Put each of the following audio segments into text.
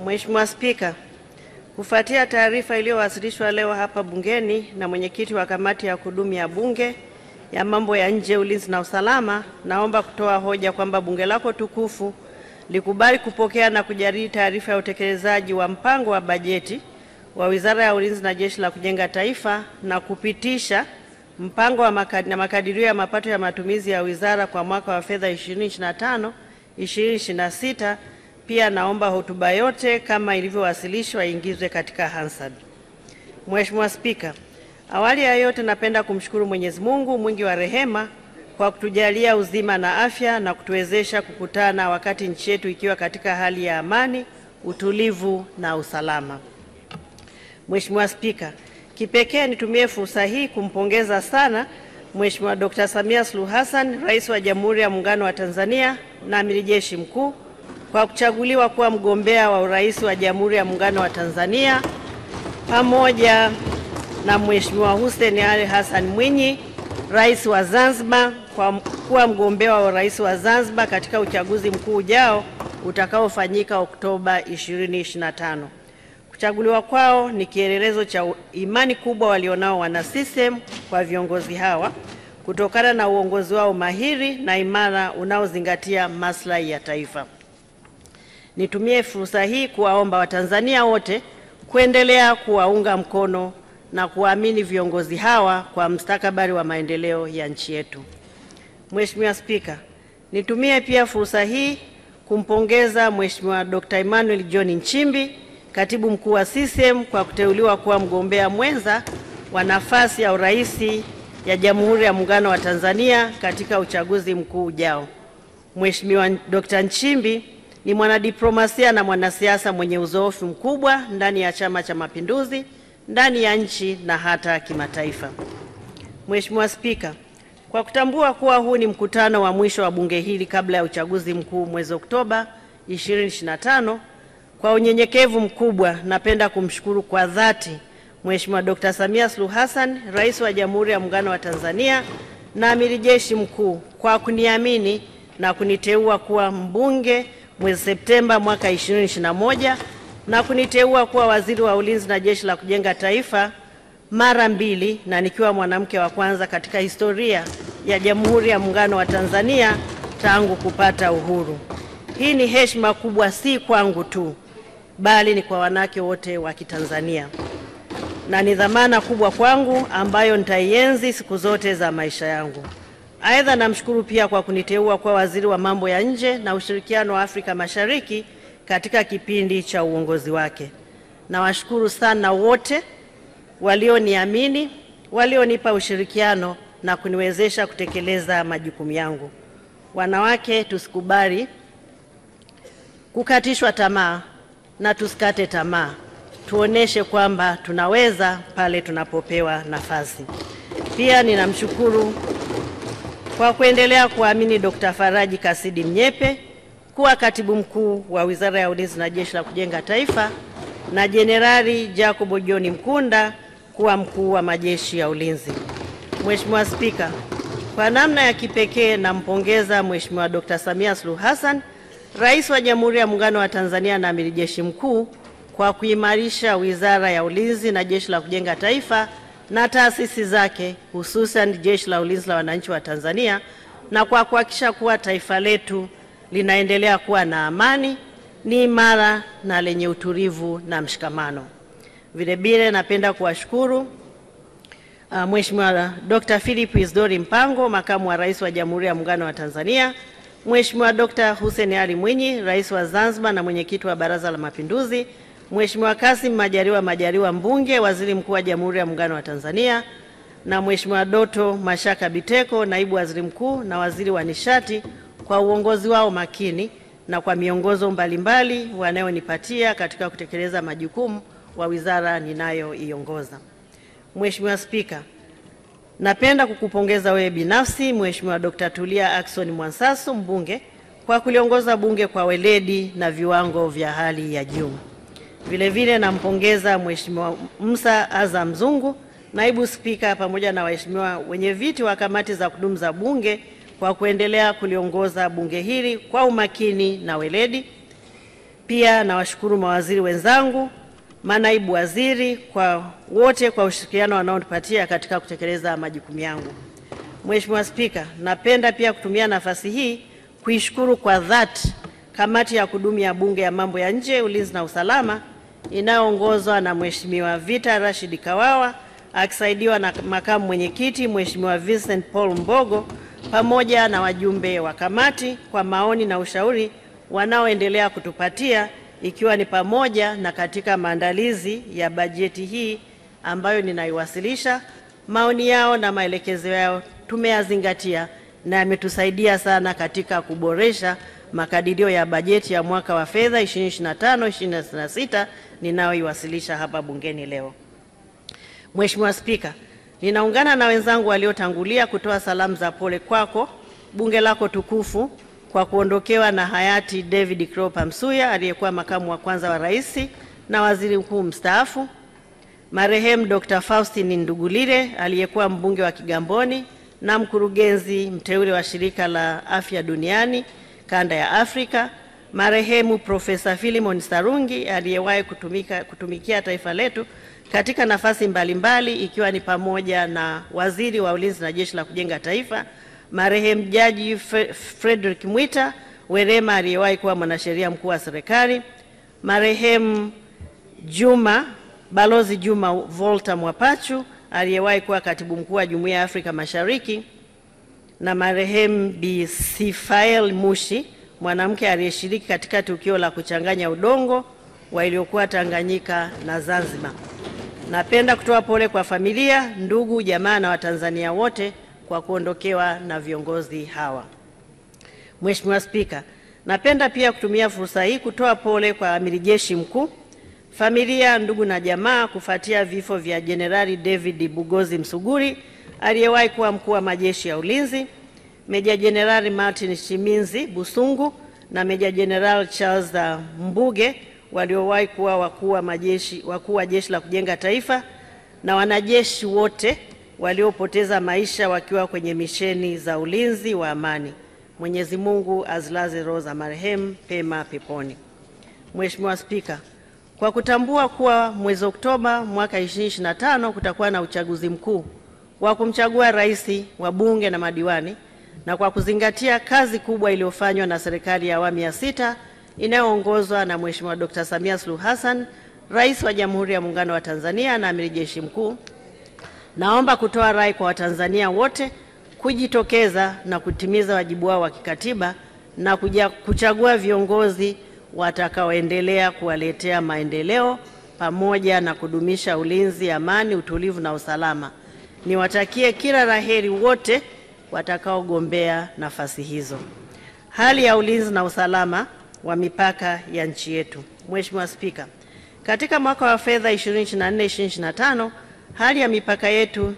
Mheshimiwa Spika, kufuatia taarifa iliyowasilishwa leo hapa bungeni na mwenyekiti wa kamati ya kudumu ya Bunge ya mambo ya nje, ulinzi na usalama, naomba kutoa hoja kwamba bunge lako tukufu likubali kupokea na kujadili taarifa ya utekelezaji wa mpango wa bajeti wa Wizara ya Ulinzi na Jeshi la Kujenga Taifa na kupitisha mpango wa makadirio ya mapato ya matumizi ya wizara kwa mwaka wa fedha 2025-2026. Pia naomba hotuba yote kama ilivyowasilishwa iingizwe katika Hansard. Mheshimiwa Spika, awali ya yote napenda kumshukuru Mwenyezi Mungu mwingi wa rehema kwa kutujalia uzima na afya na kutuwezesha kukutana wakati nchi yetu ikiwa katika hali ya amani, utulivu na usalama. Mheshimiwa Spika, kipekee nitumie fursa hii kumpongeza sana Mheshimiwa Dr. Samia Suluhu Hassan, Rais wa Jamhuri ya Muungano wa Tanzania na Amiri Jeshi Mkuu, kwa kuchaguliwa kuwa mgombea wa urais wa Jamhuri ya Muungano wa Tanzania, pamoja na Mheshimiwa Hussein Ali Hassan Mwinyi, Rais wa Zanzibar, kwa kuwa mgombea wa urais wa Zanzibar katika uchaguzi mkuu ujao utakaofanyika Oktoba 2025. Kuchaguliwa kwao ni kielelezo cha imani kubwa walionao wana CCM kwa viongozi hawa kutokana na uongozi wao mahiri na imara unaozingatia maslahi ya taifa. Nitumie fursa hii kuwaomba Watanzania wote kuendelea kuwaunga mkono na kuamini viongozi hawa kwa mustakabali wa maendeleo ya nchi yetu. Mheshimiwa Spika, nitumie pia fursa hii kumpongeza Mheshimiwa Dr. Emmanuel John Nchimbi, Katibu Mkuu wa CCM, kwa kuteuliwa kuwa mgombea mwenza wa nafasi ya urais ya Jamhuri ya Muungano wa Tanzania katika uchaguzi mkuu ujao. Mheshimiwa Dr. Nchimbi ni mwanadiplomasia na mwanasiasa mwenye uzoefu mkubwa ndani ya Chama cha Mapinduzi, ndani ya nchi na hata kimataifa. Mheshimiwa Spika, kwa kutambua kuwa huu ni mkutano wa mwisho wa bunge hili kabla ya uchaguzi mkuu mwezi Oktoba 2025, kwa unyenyekevu mkubwa napenda kumshukuru kwa dhati Mheshimiwa Dr. Samia Suluhu Hassan, Rais wa Jamhuri ya Muungano wa Tanzania na Amiri Jeshi Mkuu, kwa kuniamini na kuniteua kuwa mbunge mwezi Septemba mwaka 2021 na kuniteua kuwa waziri wa Ulinzi na Jeshi la Kujenga Taifa mara mbili, na nikiwa mwanamke wa kwanza katika historia ya Jamhuri ya Muungano wa Tanzania tangu kupata uhuru. Hii ni heshima kubwa si kwangu tu, bali ni kwa wanawake wote wa Kitanzania, na ni dhamana kubwa kwangu ambayo nitaienzi siku zote za maisha yangu. Aidha, namshukuru pia kwa kuniteua kuwa waziri wa mambo ya nje na ushirikiano wa Afrika Mashariki katika kipindi cha uongozi wake. Nawashukuru sana wote walioniamini, walionipa ushirikiano na kuniwezesha kutekeleza majukumu yangu. Wanawake, tusikubali kukatishwa tamaa na tusikate tamaa. Tuoneshe kwamba tunaweza pale tunapopewa nafasi. Pia ninamshukuru kwa kuendelea kuamini Dr. Faraji Kasidi Mnyepe kuwa katibu mkuu wa Wizara ya Ulinzi na Jeshi la Kujenga Taifa na Jenerali Jacob John Mkunda kuwa mkuu wa majeshi ya ulinzi. Mheshimiwa Spika, kwa namna ya kipekee nampongeza Mheshimiwa Dr. Samia Suluhu Hassan, Rais wa Jamhuri ya Muungano wa Tanzania na Amiri Jeshi Mkuu, kwa kuimarisha Wizara ya Ulinzi na Jeshi la Kujenga Taifa na taasisi zake, hususan Jeshi la Ulinzi la Wananchi wa Tanzania, na kwa kuhakikisha kuwa taifa letu linaendelea kuwa na amani, ni imara na lenye utulivu na mshikamano. Vilevile napenda kuwashukuru Mheshimiwa Dr. Philip Isdori Mpango, Makamu wa Rais wa Jamhuri ya Muungano wa Tanzania, Mheshimiwa Dr. Hussein Ali Mwinyi, Rais wa Zanzibar na Mwenyekiti wa Baraza la Mapinduzi, Mheshimiwa Kassim Majaliwa Mbunge, Waziri Mkuu wa Jamhuri ya Muungano wa Tanzania, na Mheshimiwa Doto Mashaka Biteko, Naibu Waziri Mkuu na Waziri wa Nishati, kwa uongozi wao makini na kwa miongozo mbalimbali wanayonipatia katika kutekeleza majukumu wa wizara ninayoiongoza. Mheshimiwa Spika, napenda kukupongeza wewe binafsi Mheshimiwa Dr. Tulia Ackson Mwansasu, mbunge, kwa kuliongoza bunge kwa weledi na viwango vya hali ya juu. Vilevile nampongeza Mheshimiwa Musa Azam Zungu, Naibu Spika, pamoja na waheshimiwa wenye viti wa kamati za kudumu za bunge kwa kuendelea kuliongoza bunge hili kwa umakini na weledi. Pia nawashukuru mawaziri wenzangu, manaibu waziri, kwa wote kwa ushirikiano wanaonipatia katika kutekeleza majukumu yangu. Mheshimiwa Spika, napenda pia kutumia nafasi hii kuishukuru kwa dhati kamati ya kudumu ya Bunge ya mambo ya nje, ulinzi na usalama inayoongozwa na Mheshimiwa Vita Rashid Kawawa akisaidiwa na makamu mwenyekiti Mheshimiwa Vincent Paul Mbogo pamoja na wajumbe wa kamati kwa maoni na ushauri wanaoendelea kutupatia, ikiwa ni pamoja na katika maandalizi ya bajeti hii ambayo ninaiwasilisha. Maoni yao na maelekezo yao tumeyazingatia na yametusaidia sana katika kuboresha makadirio ya bajeti ya mwaka wa fedha 2025-2026 ninayoiwasilisha hapa bungeni leo. Mheshimiwa Spika, ninaungana na wenzangu waliotangulia kutoa salamu za pole kwako, bunge lako tukufu, kwa kuondokewa na hayati David Cropper Msuya aliyekuwa makamu wa kwanza wa rais na waziri mkuu mstaafu, marehemu Dr. Faustin Ndugulile aliyekuwa mbunge wa Kigamboni na mkurugenzi mteule wa shirika la afya duniani kanda ya Afrika, marehemu Profesa Philemon Sarungi aliyewahi kutumikia taifa letu katika nafasi mbalimbali ikiwa ni pamoja na waziri wa ulinzi na jeshi la kujenga taifa, marehemu Jaji Frederick Mwita Werema aliyewahi kuwa mwanasheria mkuu wa serikali, marehemu Balozi Juma Volta Mwapachu aliyewahi kuwa katibu mkuu wa Jumuiya ya Afrika Mashariki, na marehemu Bi Sifael Mushi, mwanamke aliyeshiriki katika tukio la kuchanganya udongo wa iliyokuwa Tanganyika na Zanzibar. Napenda kutoa pole kwa familia, ndugu, jamaa na Watanzania wote kwa kuondokewa na viongozi hawa. Mheshimiwa Spika, napenda pia kutumia fursa hii kutoa pole kwa Amiri Jeshi Mkuu, familia, ndugu na jamaa kufuatia vifo vya Jenerali David Bugozi Msuguri aliyewahi kuwa mkuu wa majeshi ya ulinzi, Meja Jenerali Martin Shiminzi Busungu na Meja Jenerali Charles Mbuge waliowahi kuwa wakuu wa jeshi la kujenga taifa, na wanajeshi wote waliopoteza maisha wakiwa kwenye misheni za ulinzi wa amani. Mwenyezi Mungu azilaze roho za marehemu pema peponi. Mheshimiwa Spika, kwa kutambua kuwa mwezi Oktoba mwaka 2025 kutakuwa na uchaguzi mkuu wa kumchagua rais, wabunge na madiwani, na kwa kuzingatia kazi kubwa iliyofanywa na serikali ya awamu ya 6 inayoongozwa na Mheshimiwa Dr. Samia Suluhu Hassan, Rais wa Jamhuri ya Muungano wa Tanzania na Amiri Jeshi Mkuu, naomba kutoa rai kwa Watanzania wote kujitokeza na kutimiza wajibu wao wa kikatiba na kuchagua viongozi watakaoendelea kuwaletea maendeleo pamoja na kudumisha ulinzi, amani, utulivu na usalama. Niwatakie kila laheri wote watakaogombea nafasi hizo. Hali ya ulinzi na usalama wa mipaka ya nchi yetu. Mheshimiwa Spika, katika mwaka wa fedha 2024-2025 hali ya mipaka yetu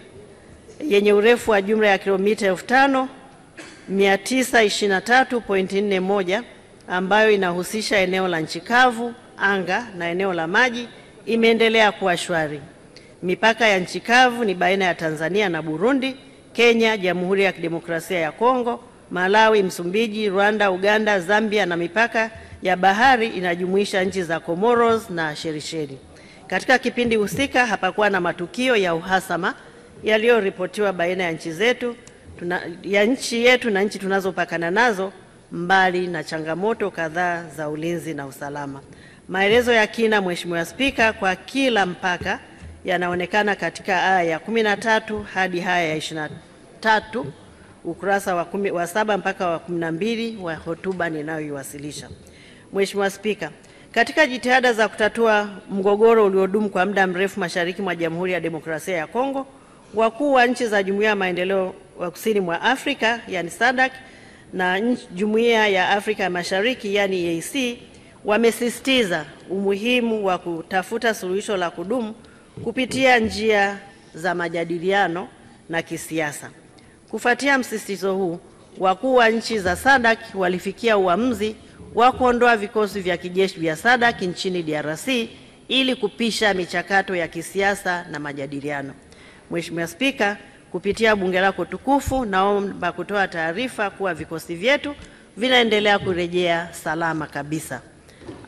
yenye urefu wa jumla ya kilomita 5923.41 ambayo inahusisha eneo la nchi kavu, anga na eneo la maji imeendelea kuwa shwari. Mipaka ya nchi kavu ni baina ya Tanzania na Burundi, Kenya, Jamhuri ya Kidemokrasia ya Kongo, Malawi, Msumbiji, Rwanda, Uganda, Zambia, na mipaka ya bahari inajumuisha nchi za Comoros na Seychelles. Katika kipindi husika hapakuwa na matukio ya uhasama yaliyoripotiwa baina ya nchi yetu na nchi tunazopakana nazo, mbali na changamoto kadhaa za ulinzi na usalama. Maelezo ya kina, Mheshimiwa Spika, kwa kila mpaka yanaonekana katika aya ya 13 hadi aya ya 23 ukurasa wa 7 mpaka wa 12 wa hotuba ninayoiwasilisha. Mheshimiwa Spika, katika jitihada za kutatua mgogoro uliodumu kwa muda mrefu mashariki mwa Jamhuri ya Demokrasia ya Kongo, wakuu wa nchi za Jumuiya ya Maendeleo wa Kusini mwa Afrika yani SADC na Jumuiya ya Afrika ya Mashariki yani EAC wamesisitiza umuhimu wa kutafuta suluhisho la kudumu kupitia njia za majadiliano na kisiasa. Kufuatia msisitizo huu, wakuu wa nchi za SADC walifikia uamuzi wa kuondoa vikosi vya kijeshi vya SADC nchini DRC ili kupisha michakato ya kisiasa na majadiliano. Mheshimiwa Spika, kupitia bunge lako tukufu, naomba kutoa taarifa kuwa vikosi vyetu vinaendelea kurejea salama kabisa.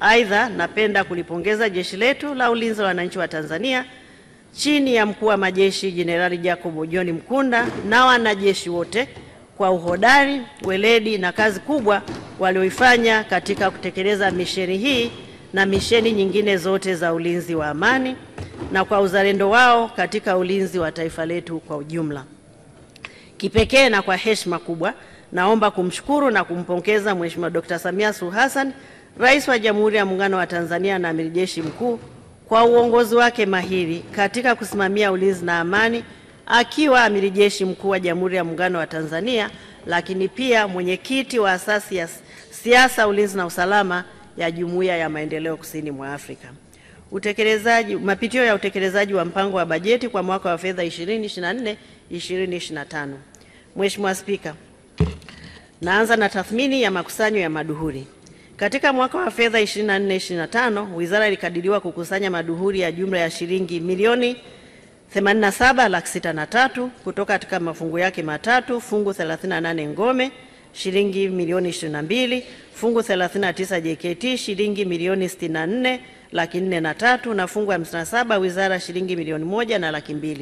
Aidha, napenda kulipongeza Jeshi letu la Ulinzi wa Wananchi wa Tanzania chini ya Mkuu wa Majeshi Jenerali Jacob John Mkunda na wanajeshi wote kwa uhodari, weledi na kazi kubwa walioifanya katika kutekeleza misheni hii na misheni nyingine zote za ulinzi wa amani, na kwa uzalendo wao katika ulinzi wa taifa letu kwa ujumla. Kipekee na kwa heshima kubwa, naomba kumshukuru na kumpongeza Mheshimiwa Dr. Samia Suluhu Hassan, Rais wa Jamhuri ya Muungano wa Tanzania na Amiri Jeshi Mkuu, kwa uongozi wake mahiri katika kusimamia ulinzi na amani akiwa Amiri Jeshi Mkuu wa Jamhuri ya Muungano wa Tanzania, lakini pia mwenyekiti wa asasi ya siasa, ulinzi na usalama ya Jumuiya ya Maendeleo Kusini mwa Afrika. Mapitio ya utekelezaji wa mpango wa bajeti kwa mwaka wa fedha 2024-2025. Mheshimiwa Spika, naanza na tathmini ya makusanyo ya maduhuli. Katika mwaka wa fedha 24-25, wizara ilikadiriwa kukusanya maduhuli ya jumla ya shilingi milioni 87,603,000 kutoka katika mafungu yake matatu: fungu 38 ngome shilingi milioni 22, fungu 39 JKT shilingi milioni 64,403,000 na fungu 57 wizara shilingi milioni 1,200,000.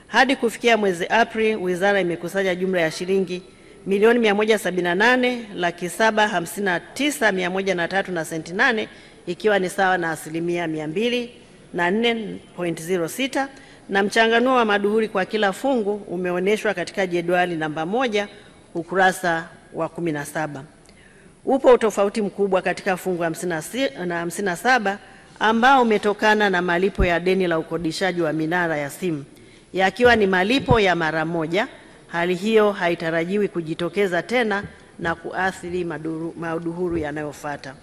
Hadi kufikia mwezi Aprili, wizara imekusanya jumla ya shilingi milioni 178,759,103 na senti 8, ikiwa ni sawa na asilimia 204.06, na mchanganuo wa maduhuli kwa kila fungu umeonyeshwa katika jedwali namba 1 ukurasa wa 17. Upo utofauti mkubwa katika fungu 57 ambao umetokana na malipo ya deni la ukodishaji wa minara ya simu, yakiwa ni malipo ya mara moja. Hali hiyo haitarajiwi kujitokeza tena na kuathiri maduhuli yanayofuata.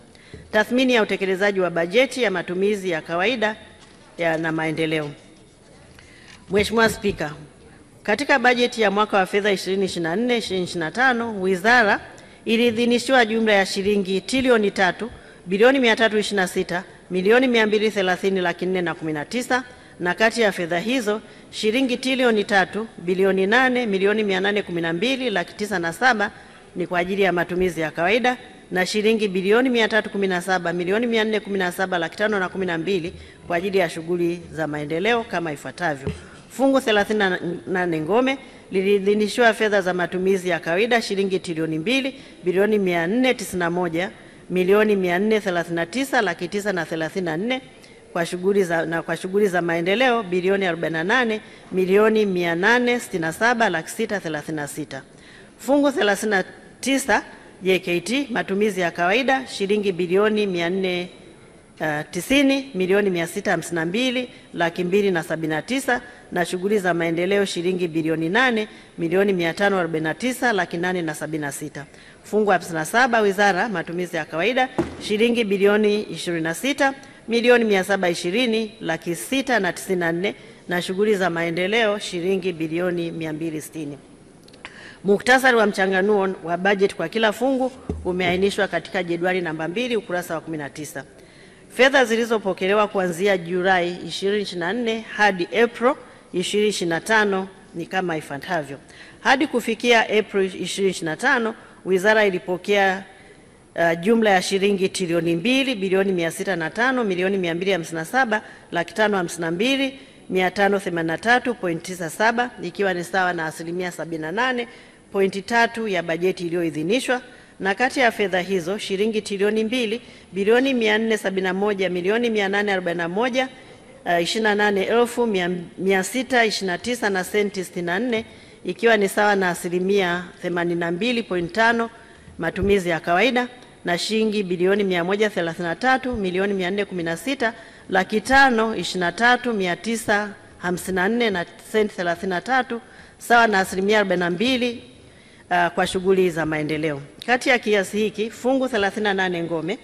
Tathmini ya utekelezaji wa bajeti ya matumizi ya kawaida na maendeleo. Mheshimiwa Spika, katika bajeti ya mwaka wa fedha 2024-2025, wizara iliidhinishiwa jumla ya shilingi trilioni 3,326,230,419, na kati ya fedha hizo shilingi trilioni 3,800,812,907 ni kwa ajili ya matumizi ya kawaida na shilingi bilioni 317,417,512 kwa ajili ya shughuli za maendeleo kama ifuatavyo. Fungu 38 ngome liliidhinishiwa fedha za matumizi ya kawaida shilingi trilioni 2,491,439,934 kwa shughuli za maendeleo bilioni 48,867,636. Fungu 39 JKT matumizi ya kawaida shilingi bilioni 490,652,279 na shughuli za maendeleo shilingi bilioni 8,549,876. Fungu 57 wizara matumizi ya kawaida shilingi bilioni 26,720,694 na shughuli za maendeleo shilingi bilioni 260. Muhtasari wa mchanganuo wa bajeti kwa kila fungu umeainishwa katika jedwali namba 2 ukurasa wa 19. Fedha zilizopokelewa kuanzia Julai 2024 hadi April 2025 ni kama ifuatavyo. Hadi kufikia April 2025, wizara ilipokea jumla ya shilingi trilioni 2,605,257,552,583.97 ikiwa ni sawa na asilimia 78.3 ya bajeti iliyoidhinishwa, na kati ya fedha hizo shilingi trilioni 2,471,428,28,629 na senti 64 ikiwa ni sawa na asilimia 82.5 matumizi ya kawaida, na shilingi bilioni 133,193,523,954 na senti 33 sawa na asilimia 42 kwa shughuli za maendeleo. Kati ya kiasi hiki, fungu 38 ngome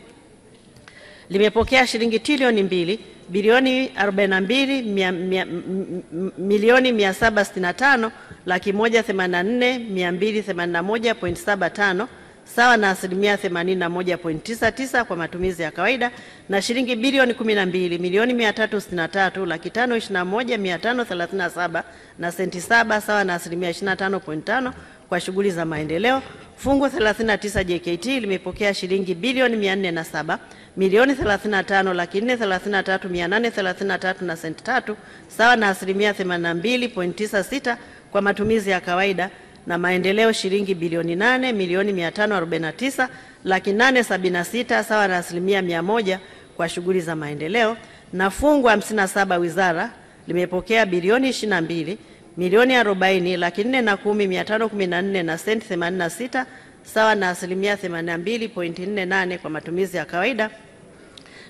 limepokea shilingi trilioni 2 bilioni 42,175,184,281.75 sawa na asilimia 81.99 kwa matumizi ya kawaida, na shilingi bilioni 12,363,521,537 na senti 7 sawa na asilimia 25.5 kwa shughuli za maendeleo. Fungu 39 JKT limepokea shilingi bilioni 407 milioni 35,433,833 na senti 3 sawa na asilimia 82.96 kwa matumizi ya kawaida, na maendeleo shilingi bilioni 8,549,876 sawa na asilimia 100 kwa shughuli za maendeleo, na fungu 57 wizara limepokea bilioni 22 milioni 40,410,514 na senti 86 sawa na asilimia 82.48 kwa matumizi ya kawaida,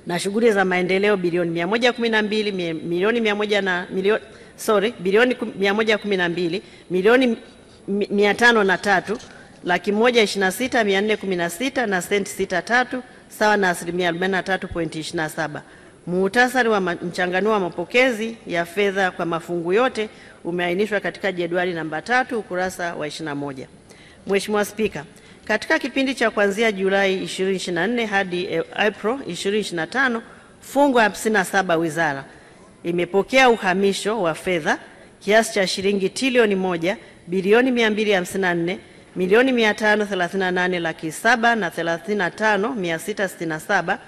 na shughuli za maendeleo bilioni 112 milioni 503 126,416 na senti 63 sawa na asilimia 43.27. Muhtasari wa mchanganuo wa mapokezi ya fedha kwa mafungu yote umeainishwa katika jedwali namba 3 ukurasa wa 21. Mheshimiwa Spika, katika kipindi cha kuanzia Julai 2024 hadi April 2025, fungu 57 wizara imepokea uhamisho wa fedha kiasi cha shilingi trilioni 1 bilioni 254 milioni 538 laki 7 na 35,667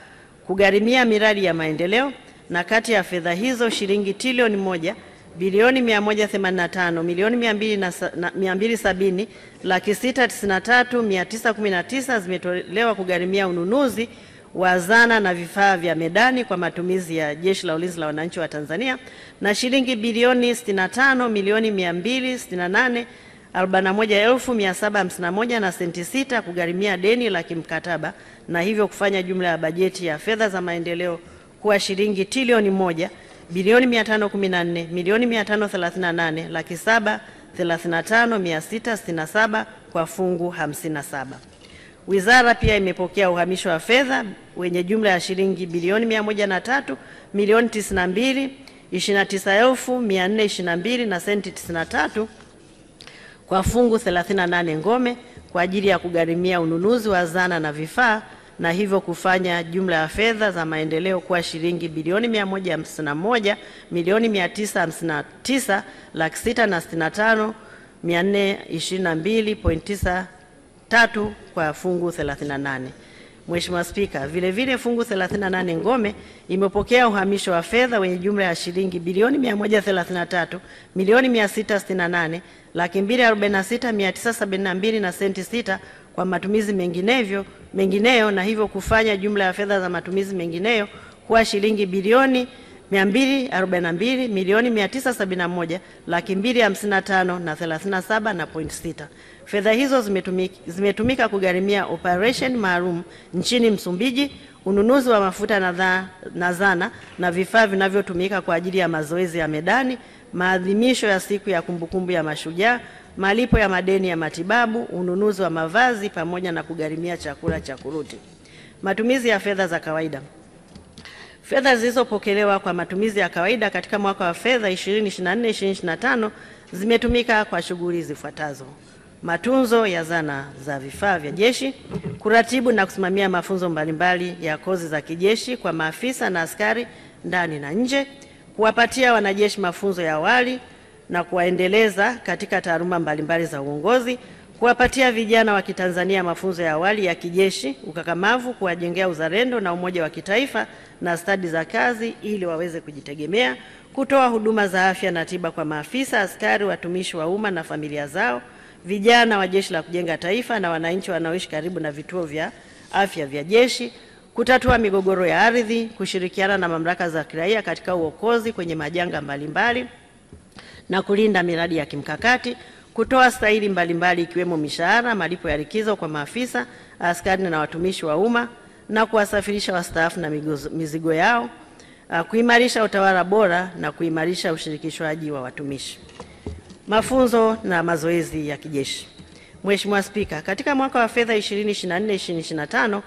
kugharimia miradi ya maendeleo, na kati ya fedha hizo shilingi trilioni 1 bilioni 185 milioni 270 laki 693,919 zimetolewa kugharimia ununuzi wa zana na vifaa vya medani kwa matumizi ya Jeshi la Ulinzi la Wananchi wa Tanzania, na shilingi bilioni 65 milioni 268 41,751 na senti 6 kugharimia deni la kimkataba, na hivyo kufanya jumla ya bajeti ya fedha za maendeleo kuwa shilingi trilioni 1 bilioni 514 milioni 538 laki 7 35,667 kwa fungu 57. Wizara pia imepokea uhamisho wa fedha wenye jumla ya shilingi bilioni 103 milioni 92 29,422 na senti 93 kwa fungu 38 ngome kwa ajili ya kugharimia ununuzi wa zana na vifaa, na hivyo kufanya jumla ya fedha za maendeleo kuwa shilingi bilioni 151 milioni 959 laki 6 na 65,422.93 kwa fungu 38. Mheshimiwa Spika, vile fungu 38 ngome imepokea uhamisho wa fedha wenye jumla ya shilingi bilioni 133 milioni 668 laki 246,972 na senti 6 kwa matumizi mengineyo, na hivyo kufanya jumla ya fedha za matumizi mengineyo kuwa shilingi bilioni 242 milioni 971 laki 255 na 37 na point 6. Fedha hizo zimetumika kugharimia operation maalum nchini Msumbiji, ununuzi wa mafuta na zana na vifaa vinavyotumika kwa ajili ya mazoezi ya medani, maadhimisho ya siku ya kumbukumbu ya mashujaa, malipo ya madeni ya matibabu, ununuzi wa mavazi pamoja na kugharimia chakula cha kuruti. Matumizi ya fedha za kawaida. Fedha zilizopokelewa kwa matumizi ya kawaida katika mwaka wa fedha 2024-2025 zimetumika kwa shughuli zifuatazo: matunzo ya zana za vifaa vya jeshi, kuratibu na kusimamia mafunzo mbalimbali ya kozi za kijeshi kwa maafisa na askari ndani na nje, kuwapatia wanajeshi mafunzo ya awali na kuwaendeleza katika taaluma mbalimbali za uongozi, kuwapatia vijana wa Kitanzania mafunzo ya awali ya kijeshi, ukakamavu, kuwajengea uzalendo na umoja wa kitaifa na stadi za kazi ili waweze kujitegemea, kutoa huduma za afya na tiba kwa maafisa, askari, watumishi wa umma na familia zao, vijana wa Jeshi la Kujenga Taifa na wananchi wanaoishi karibu na vituo vya afya vya jeshi, kutatua migogoro ya ardhi, kushirikiana na mamlaka za kiraia katika uokozi kwenye majanga mbalimbali na kulinda miradi ya kimkakati, kutoa stahili mbalimbali ikiwemo mishahara, malipo ya likizo kwa maafisa, askari na watumishi wa umma na kuwasafirisha wastaafu na mizigo yao, kuimarisha utawala bora na kuimarisha ushirikishwaji wa watumishi. Mafunzo na mazoezi ya kijeshi. Mheshimiwa Spika, katika mwaka wa fedha 2024-2025,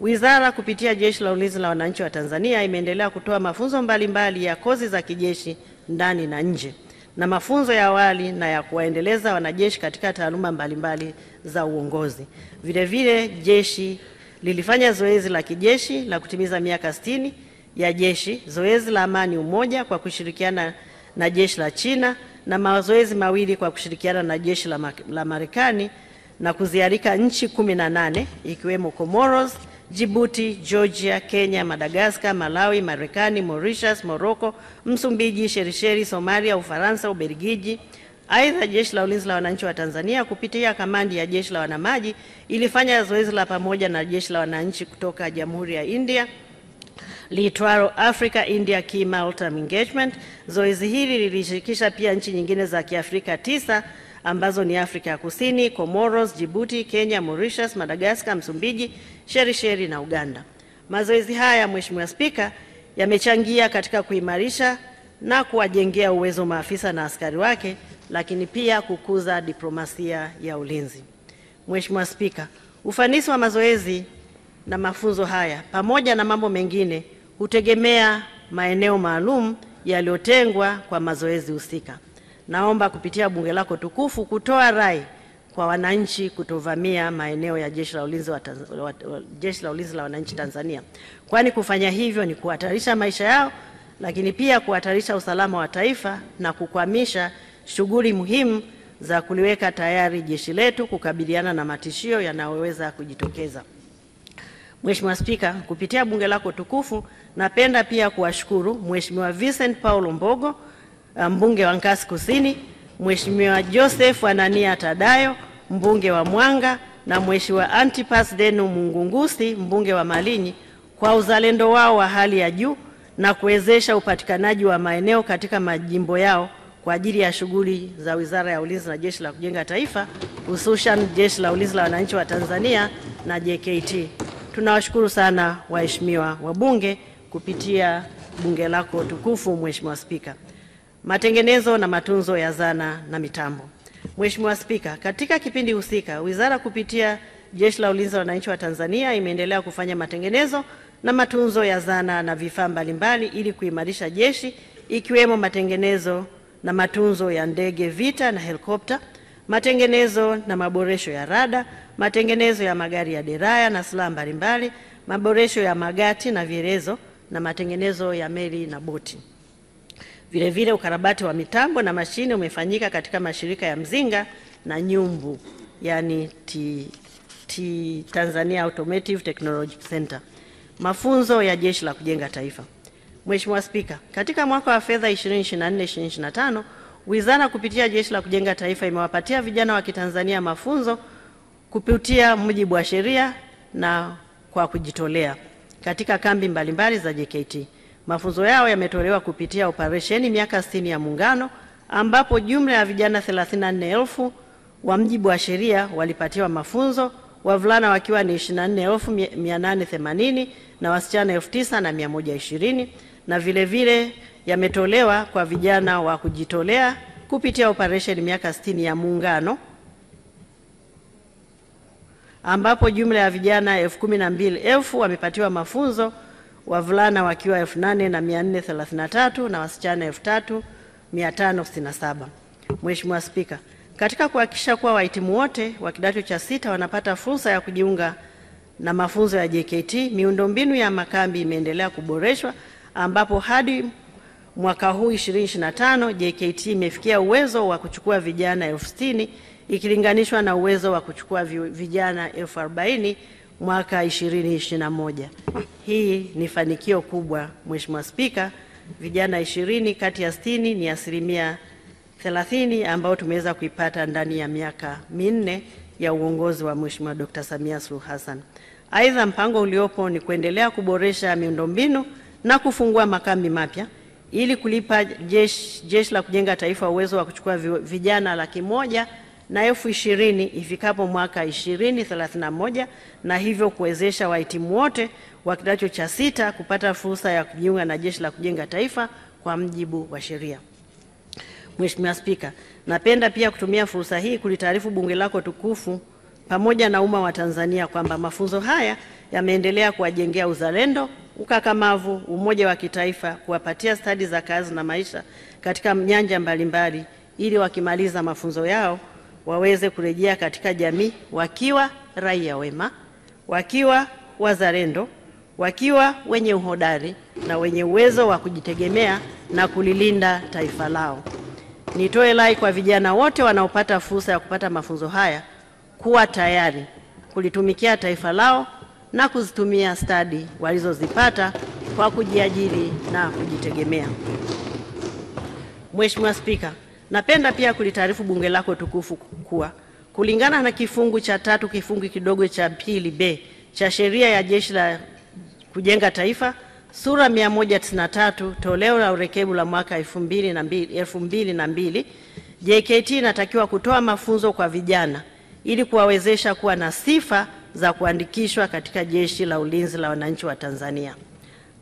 wizara kupitia Jeshi la Ulinzi la Wananchi wa Tanzania imeendelea kutoa mafunzo mbalimbali ya kozi za kijeshi ndani na nje, na mafunzo ya awali na ya kuwaendeleza wanajeshi katika taaluma mbalimbali za uongozi. Vile jeshi lilifanya zoezi la kijeshi la kutimiza miaka 60 ya jeshi, zoezi la amani umoja kwa kushirikiana na jeshi la China, na mazoezi mawili kwa kushirikiana na jeshi la Marekani, na kuzialika nchi 18 ikiwemo Comoros, Djibouti, Georgia, Kenya, Madagascar, Malawi, Marekani, Mauritius, Morocco, Msumbiji, Shelisheli, Somalia, Ufaransa, Ubelgiji. Aidha, Jeshi la Ulinzi la Wananchi wa Tanzania kupitia kamandi ya Jeshi la Wanamaji ilifanya zoezi la pamoja na Jeshi la Wananchi kutoka Jamhuri ya India liitwalo Africa India Key Maritime Engagement. Zoezi hili lilishirikisha pia nchi nyingine za Kiafrika 9 ambazo ni Afrika ya Kusini, Comoros, Djibouti, Kenya, Mauritius, Madagascar, Msumbiji, Shelisheli na Uganda. Mazoezi haya, Mheshimiwa Spika, yamechangia katika kuimarisha na kuwajengea uwezo maafisa na askari wake, lakini pia kukuza diplomasia ya ulinzi. Mheshimiwa Spika, ufanisi wa mazoezi na mafunzo haya pamoja na mambo mengine hutegemea maeneo maalum yaliyotengwa kwa mazoezi husika. Naomba kupitia bunge lako tukufu kutoa rai kwa wananchi kutovamia maeneo ya Jeshi la Ulinzi la Wananchi Tanzania, kwani kufanya hivyo ni kuhatarisha maisha yao, lakini pia kuhatarisha usalama wa taifa na kukwamisha shughuli muhimu za kuliweka tayari jeshi letu kukabiliana na matishio yanayoweza kujitokeza. Mheshimiwa Spika, kupitia bunge lako tukufu, napenda pia kuwashukuru Mheshimiwa Vincent Paulo Mbogo, mbunge wa Nkasi Kusini, Mheshimiwa Joseph Anania Tadayo, mbunge wa Mwanga, na Mheshimiwa Antipas Denu Mungungusi, mbunge wa Malinyi, kwa uzalendo wao wa hali ya juu na kuwezesha upatikanaji wa maeneo katika majimbo yao kwa ajili ya shughuli za Wizara ya Ulinzi na Jeshi la Kujenga Taifa, hususan Jeshi la Ulinzi la Wananchi wa Tanzania na JKT. Tunawashukuru sana waheshimiwa wabunge kupitia bunge lako tukufu. Mheshimiwa Spika, matengenezo na matunzo ya zana na mitambo. Mheshimiwa Spika, katika kipindi husika, wizara kupitia Jeshi la Ulinzi la Wananchi wa Tanzania imeendelea kufanya matengenezo na matunzo ya zana na vifaa mbalimbali ili kuimarisha jeshi, ikiwemo matengenezo na matunzo ya ndege vita na helikopta, matengenezo na maboresho ya rada, matengenezo ya magari ya deraya na silaha mbalimbali, maboresho ya magati na vielezo, na matengenezo ya meli na boti. Vile vile ukarabati wa mitambo na mashine umefanyika katika mashirika ya Mzinga na Nyumbu, yani Tanzania Automotive Technology Center. Mafunzo ya Jeshi la Kujenga Taifa. Mheshimiwa Spika, katika mwaka wa fedha 2024-2025, wizara kupitia Jeshi la Kujenga Taifa imewapatia vijana wa Kitanzania mafunzo kupitia mujibu wa sheria na kwa kujitolea katika kambi mbalimbali za JKT. Mafunzo yao yametolewa kupitia operesheni miaka 60 ya Muungano, ambapo jumla ya vijana 34,000 wa mujibu wa sheria walipatiwa mafunzo, wavulana wakiwa ni 24,880 na wasichana 9,120, na vile vile yametolewa kwa vijana wa kujitolea kupitia operesheni miaka 60 ya Muungano, ambapo jumla ya vijana 12,000 wamepatiwa mafunzo, wavulana wakiwa 8,433 na wasichana 3,567. Mheshimiwa Spika, katika kuhakikisha kuwa wahitimu wote wa kidato cha 6 wanapata fursa ya kujiunga na mafunzo ya JKT, miundombinu ya makambi imeendelea kuboreshwa, ambapo hadi mwaka huu 2025 JKT imefikia uwezo wa kuchukua vijana 60,000 ikilinganishwa na uwezo wa kuchukua vijana 40,000 mwaka 2021. Hii ni fanikio kubwa. Mheshimiwa Spika, vijana 20 kati ya 60 ni 30% ambao tumeweza kuipata ndani ya miaka 4 ya uongozi wa Mheshimiwa Dr. Samia Suluhu Hassan. Aidha, mpango uliopo ni kuendelea kuboresha miundombinu na kufungua makambi mapya ili kulipa Jeshi la Kujenga Taifa uwezo wa kuchukua vijana 120,000 ifikapo mwaka 2031, na hivyo kuwezesha wahitimu wote wa kidato cha 6 kupata fursa ya kujiunga na Jeshi la Kujenga Taifa kwa mujibu wa sheria. Mheshimiwa Spika, napenda pia kutumia fursa hii kulitaarifu bunge lako tukufu pamoja na umma wa Tanzania kwamba mafunzo haya yameendelea kuwajengea uzalendo, ukakamavu, umoja wa kitaifa, kuwapatia stadi za kazi na maisha katika nyanja mbalimbali, ili wakimaliza mafunzo yao waweze kurejea katika jamii wakiwa raia wema, wakiwa wazalendo, wakiwa wenye uhodari na wenye uwezo wa kujitegemea na kulilinda taifa lao. Nitoe rai kwa vijana wote wanaopata fursa ya kupata mafunzo haya kuwa tayari kulitumikia taifa lao na kuzitumia stadi walizozipata kwa kujiajiri na kujitegemea. Mheshimiwa Spika, napenda pia kulitaarifu bunge lako tukufu kuwa kulingana na kifungu cha 3 kifungu kidogo cha 2B cha sheria ya Jeshi la Kujenga Taifa sura 193 toleo la urekebu la mwaka 2002, JKT inatakiwa kutoa mafunzo kwa vijana ili kuwawezesha kuwa na sifa za kuandikishwa katika Jeshi la Ulinzi la Wananchi wa Tanzania.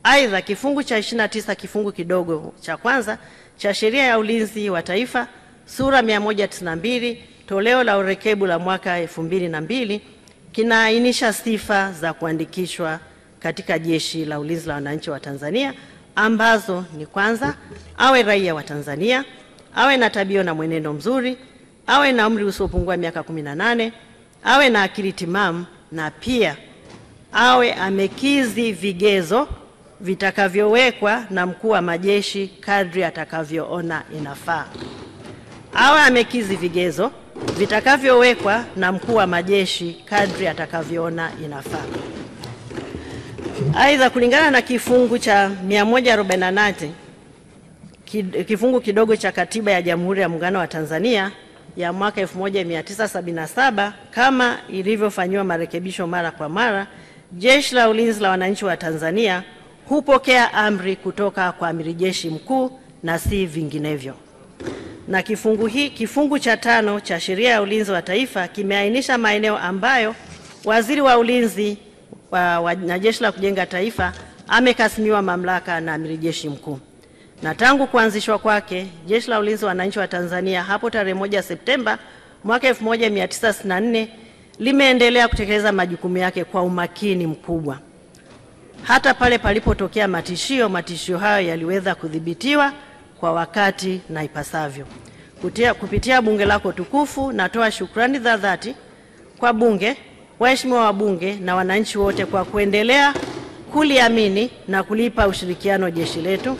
Aidha, kifungu cha 29 kifungu kidogo cha kwanza cha sheria ya Ulinzi wa Taifa sura 192 toleo la urekebu la mwaka 2002 kinaainisha sifa za kuandikishwa katika Jeshi la Ulinzi la Wananchi wa Tanzania ambazo ni kwanza, awe raia wa Tanzania, awe na tabia na mwenendo mzuri, awe na umri usiopungua miaka 18, awe na akili timamu, na pia awe amekizi vigezo vitakavyowekwa na mkuu wa majeshi kadri atakavyoona inafaa. Awe amekizi vigezo vitakavyowekwa na mkuu wa majeshi kadri atakavyoona inafaa. Aidha, kulingana na kifungu cha 148 kifungu kidogo cha Katiba ya Jamhuri ya Muungano wa Tanzania ya mwaka 1977 kama ilivyofanywa marekebisho mara kwa mara, Jeshi la Ulinzi la Wananchi wa Tanzania hupokea amri kutoka kwa Amiri Jeshi Mkuu na si vinginevyo. Na kifungu cha 5 cha sheria ya Ulinzi wa Taifa kimeainisha maeneo ambayo Waziri wa Ulinzi na Jeshi la Kujenga Taifa amekasimiwa mamlaka na Amiri Jeshi Mkuu. Na tangu kuanzishwa kwake, Jeshi la Ulinzi wa Wananchi wa Tanzania hapo tarehe 1 Septemba mwaka 1964 limeendelea kutekeleza majukumu yake kwa umakini mkubwa. Hata pale palipotokea matishio hayo yaliweza kudhibitiwa kwa wakati na ipasavyo. Kupitia bunge lako tukufu, natoa shukrani za dhati kwa bunge, waheshimiwa wabunge na wananchi wote kwa kuendelea kuliamini na kulipa ushirikiano jeshi letu.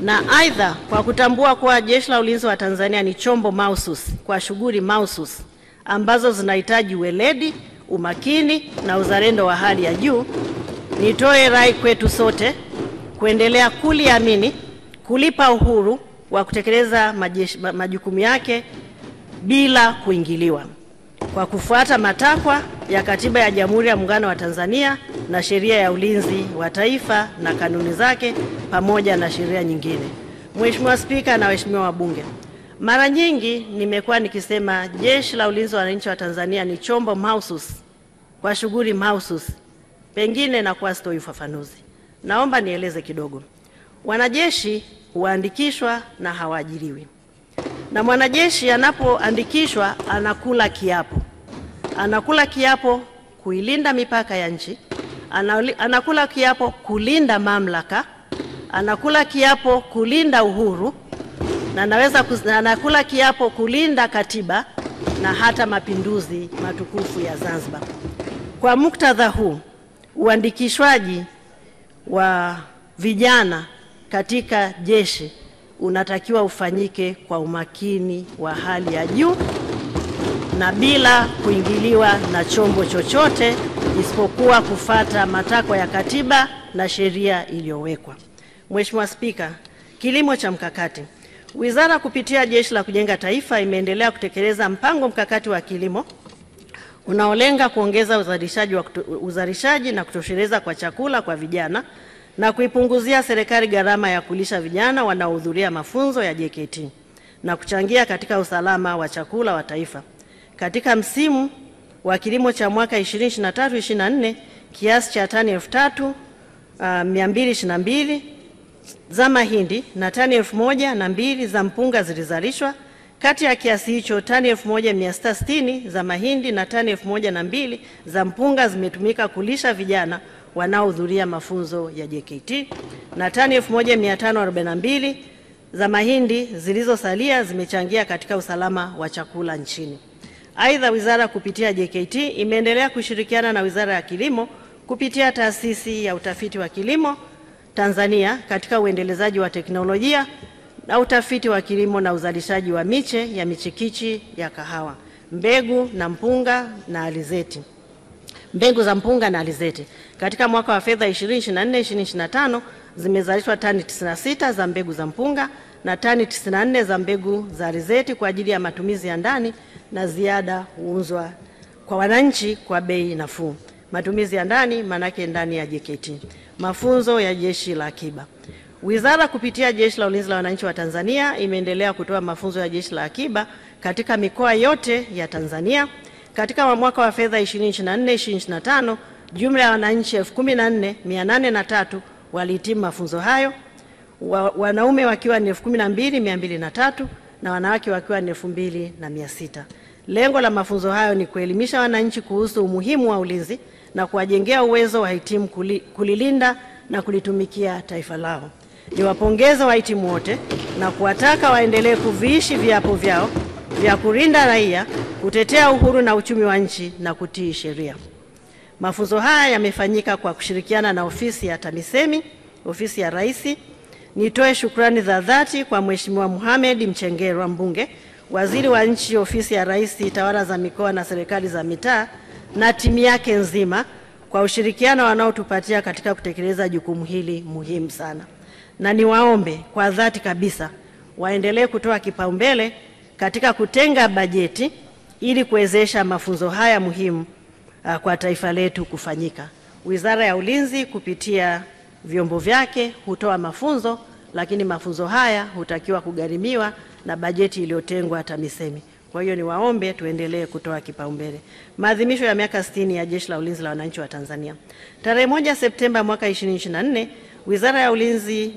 Na aidha, kwa kutambua kuwa Jeshi la Ulinzi wa Tanzania ni chombo mahususi kwa shughuli mahususi ambazo zinahitaji weledi, umakini na uzalendo wa hali ya juu, nitoe rai kwetu sote kuendelea kuliamini, kulipa uhuru wa kutekeleza majukumu yake bila kuingiliwa, kwa kufuata matakwa ya Katiba ya Jamhuri ya Muungano wa Tanzania na sheria ya Ulinzi wa Taifa na kanuni zake pamoja na sheria nyingine. Mheshimiwa Spika na waheshimiwa wabunge, mara nyingi nimekuwa nikisema Jeshi la Ulinzi wa Wananchi wa Tanzania ni chombo mahususi kwa shughuli mahususi, pengine na kwa sitoi ufafanuzi. Naomba nieleze kidogo. Wanajeshi huandikishwa na hawaajiriwi. Na mwanajeshi anapoandikishwa anakula kiapo. Anakula kiapo kuilinda mipaka ya nchi, anakula kiapo kulinda mamlaka, anakula kiapo kulinda uhuru, na anakula kiapo kulinda katiba na hata mapinduzi matukufu ya Zanzibar. Kwa muktadha huu, uandikishwaji wa vijana katika jeshi unatakiwa ufanyike kwa umakini wa hali ya juu na bila kuingiliwa na chombo chochote isipokuwa kufata matakwa ya katiba na sheria iliyowekwa. Mheshimiwa Spika, kilimo cha mkakati. Wizara kupitia Jeshi la Kujenga Taifa imeendelea kutekeleza mpango mkakati wa kilimo unaolenga kuongeza uzalishaji na kutosheleza kwa chakula kwa vijana na kuipunguzia serikali gharama ya kulisha vijana wanaohudhuria mafunzo ya JKT na kuchangia katika usalama wa chakula wa taifa. Katika msimu wa kilimo cha mwaka 2023-2024 kiasi cha tani 3,222 za mahindi na tani 1,002 za mpunga zilizalishwa. Kati ya kiasi hicho, tani 1,660 za mahindi na tani 1,002 za mpunga zimetumika kulisha vijana wanaohudhuria mafunzo ya JKT na tani 1,542 za mahindi zilizosalia zimechangia katika usalama wa chakula nchini. Aidha, wizara kupitia JKT imeendelea kushirikiana na Wizara ya Kilimo kupitia Taasisi ya Utafiti wa Kilimo Tanzania katika uendelezaji wa teknolojia na utafiti wa kilimo na uzalishaji wa miche ya michikichi ya kahawa. mbegu na mpunga na alizeti. Mbegu za mpunga na alizeti. Katika mwaka wa fedha 2024-2025 zimezalishwa tani 96 za mbegu za mpunga na tani 94 za mbegu za alizeti kwa ajili ya matumizi ya ndani, na ziada huuzwa kwa wananchi kwa bei nafuu. Matumizi ya ndani manake ndani ya JKT. Mafunzo ya Jeshi la Akiba. Wizara kupitia Jeshi la Ulinzi la Wananchi wa Tanzania imeendelea kutoa mafunzo ya Jeshi la Akiba katika mikoa yote ya Tanzania. Katika mwaka wa fedha 2024-2025 jumla ya wananchi 14,803 walihitimu mafunzo hayo, wanaume wakiwa ni 12,203 na wanawake wakiwa ni 2,600. Lengo la mafunzo hayo ni kuelimisha wananchi kuhusu umuhimu wa ulinzi na kuwajengea uwezo wahitimu kulilinda na kulitumikia taifa lao. Niwapongeze wahitimu wote na kuwataka waendelee kuviishi viapo vyao vya kulinda raia, kutetea uhuru na uchumi wa nchi na kutii sheria. Mafunzo haya yamefanyika kwa kushirikiana na ofisi ya TAMISEMI, ofisi ya Rais. Nitoe shukrani za dhati kwa Mheshimiwa Mohamed Mchengerwa Mbunge, Waziri wa Nchi, Ofisi ya Rais, Tawala za Mikoa na Serikali za Mitaa, na timu yake nzima kwa ushirikiano wanaotupatia katika kutekeleza jukumu hili muhimu sana. Na niwaombe kwa dhati kabisa waendelee kutoa kipaumbele katika kutenga bajeti ili kuwezesha mafunzo haya muhimu kwa taifa letu kufanyika. Wizara ya Ulinzi kupitia vyombo vyake hutoa mafunzo, lakini mafunzo haya hutakiwa kugharimiwa na bajeti iliyotengwa TAMISEMI. Kwa hiyo niwaombe tuendelee kutoa kipaumbele. Maadhimisho ya miaka 60 ya Jeshi la Ulinzi la Wananchi wa Tanzania. Tarehe 1 Septemba mwaka 2024, Wizara ya Ulinzi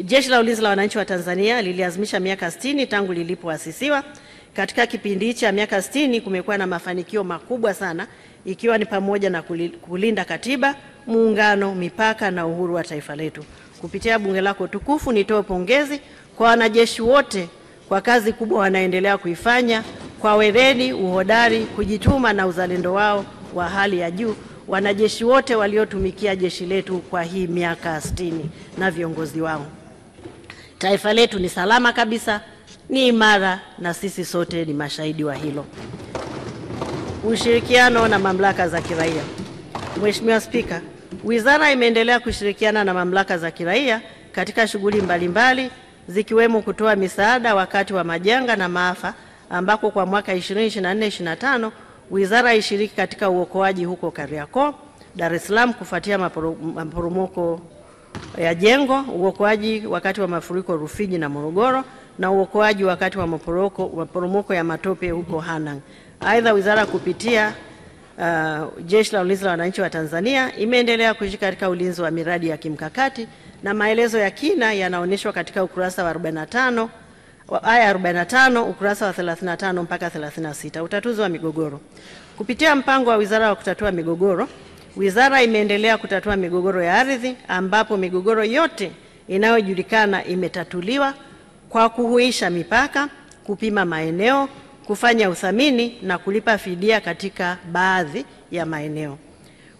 Jeshi la Ulinzi la Wananchi wa Tanzania liliazimisha miaka 60 tangu lilipoasisiwa. Katika kipindi cha miaka 60 kumekuwa na mafanikio makubwa sana, ikiwa ni pamoja na kulinda katiba, muungano, mipaka na uhuru wa taifa letu. Kupitia bunge lako tukufu, nitoe pongezi kwa wanajeshi wote kwa kazi kubwa wanaendelea kuifanya kwa weledi, uhodari, kujituma na uzalendo wao wa hali ya juu. Wanajeshi wote waliotumikia jeshi letu kwa hii miaka 60 na viongozi wao. Taifa letu ni salama kabisa, ni imara, na sisi sote ni mashahidi wa hilo. Ushirikiano na mamlaka za kiraia. Mheshimiwa Spika, wizara imeendelea kushirikiana na mamlaka za kiraia katika shughuli mbalimbali zikiwemo kutoa misaada wakati wa majanga na maafa, ambako kwa mwaka 2024-2025 wizara ishiriki katika uokoaji huko Kariakoo, Dar es Salaam kufuatia maporomoko ya jengo, uokoaji wakati wa mafuriko Rufiji na Morogoro, na uokoaji wakati wa maporomoko ya matope huko Hanang'. Aidha, wizara kupitia Jeshi la Ulinzi la Wananchi wa Tanzania imeendelea kushiriki katika ulinzi wa miradi ya kimkakati, na maelezo ya kina yanaonyeshwa katika ukurasa wa 45 aya 45, ukurasa wa 35 mpaka 36. Utatuzi wa migogoro. Kupitia mpango wa wizara wa kutatua migogoro, wizara imeendelea kutatua migogoro ya ardhi, ambapo migogoro yote inayojulikana imetatuliwa kwa kuhuisha mipaka, kupima maeneo, kufanya uthamini na kulipa fidia katika baadhi ya maeneo.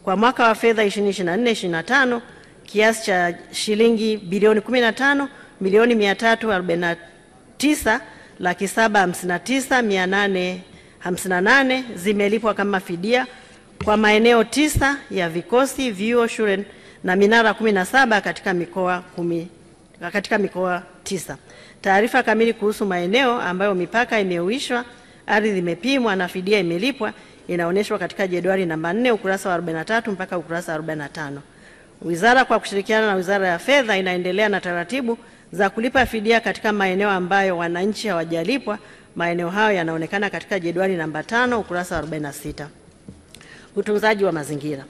Kwa mwaka wa fedha 2024-2025 kiasi cha shilingi bilioni 15,349,759,858 zimelipwa kama fidia kwa maeneo 9 ya vikosi, vyuo, shule na minara 17 katika mikoa 9. Taarifa kamili kuhusu maeneo ambayo mipaka imeuishwa, ardhi imepimwa na fidia imelipwa inaonyeshwa katika jedwali namba 4 ukurasa wa 43 mpaka ukurasa wa 45. Wizara kwa kushirikiana na Wizara ya Fedha inaendelea na taratibu za kulipa fidia katika maeneo ambayo wananchi hawajalipwa. Maeneo hayo yanaonekana katika jedwali namba 5 ukurasa wa 46. Utunzaji wa mazingira.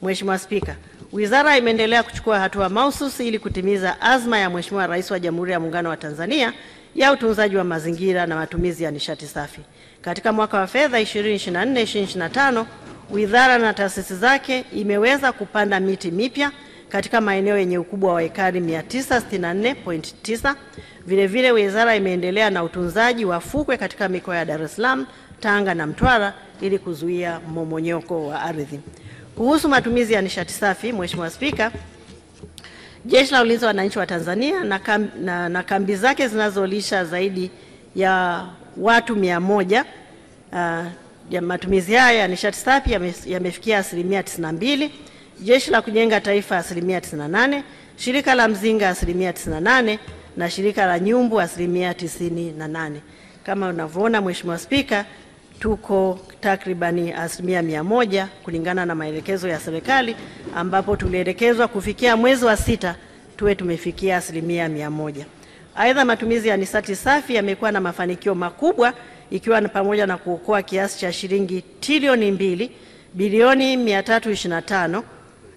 Mheshimiwa Spika, wizara imeendelea kuchukua hatua mahususi ili kutimiza azma ya Mheshimiwa Rais wa Jamhuri ya Muungano wa Tanzania ya utunzaji wa mazingira na matumizi ya nishati safi. Katika mwaka wa fedha 2024-2025, wizara na taasisi zake imeweza kupanda miti mipya katika maeneo yenye ukubwa wa ekari 964.9. Vile vile wizara imeendelea na utunzaji wa fukwe katika mikoa ya Dar es Salaam, Tanga na Mtwara ili kuzuia mmomonyoko wa ardhi. Kuhusu matumizi ya nishati safi, Mheshimiwa Spika, Jeshi la Ulinzi wa Wananchi wa Tanzania na kambi zake zinazolisha zaidi ya watu 100. Ya matumizi haya ya nishati safi yamefikia 92%, Jeshi la Kujenga Taifa 98%, Shirika la Mzinga 98% na Shirika la Nyumbu 98%. Kama unavyoona Mheshimiwa Spika, tuko takribani 100% kulingana na maelekezo ya serikali, ambapo tulielekezwa kufikia mwezi wa 6 tuwe tumefikia 100%. Aidha, matumizi ya nishati safi yamekuwa na mafanikio makubwa, ikiwa ni pamoja na kuokoa kiasi cha shilingi trilioni 2 bilioni 325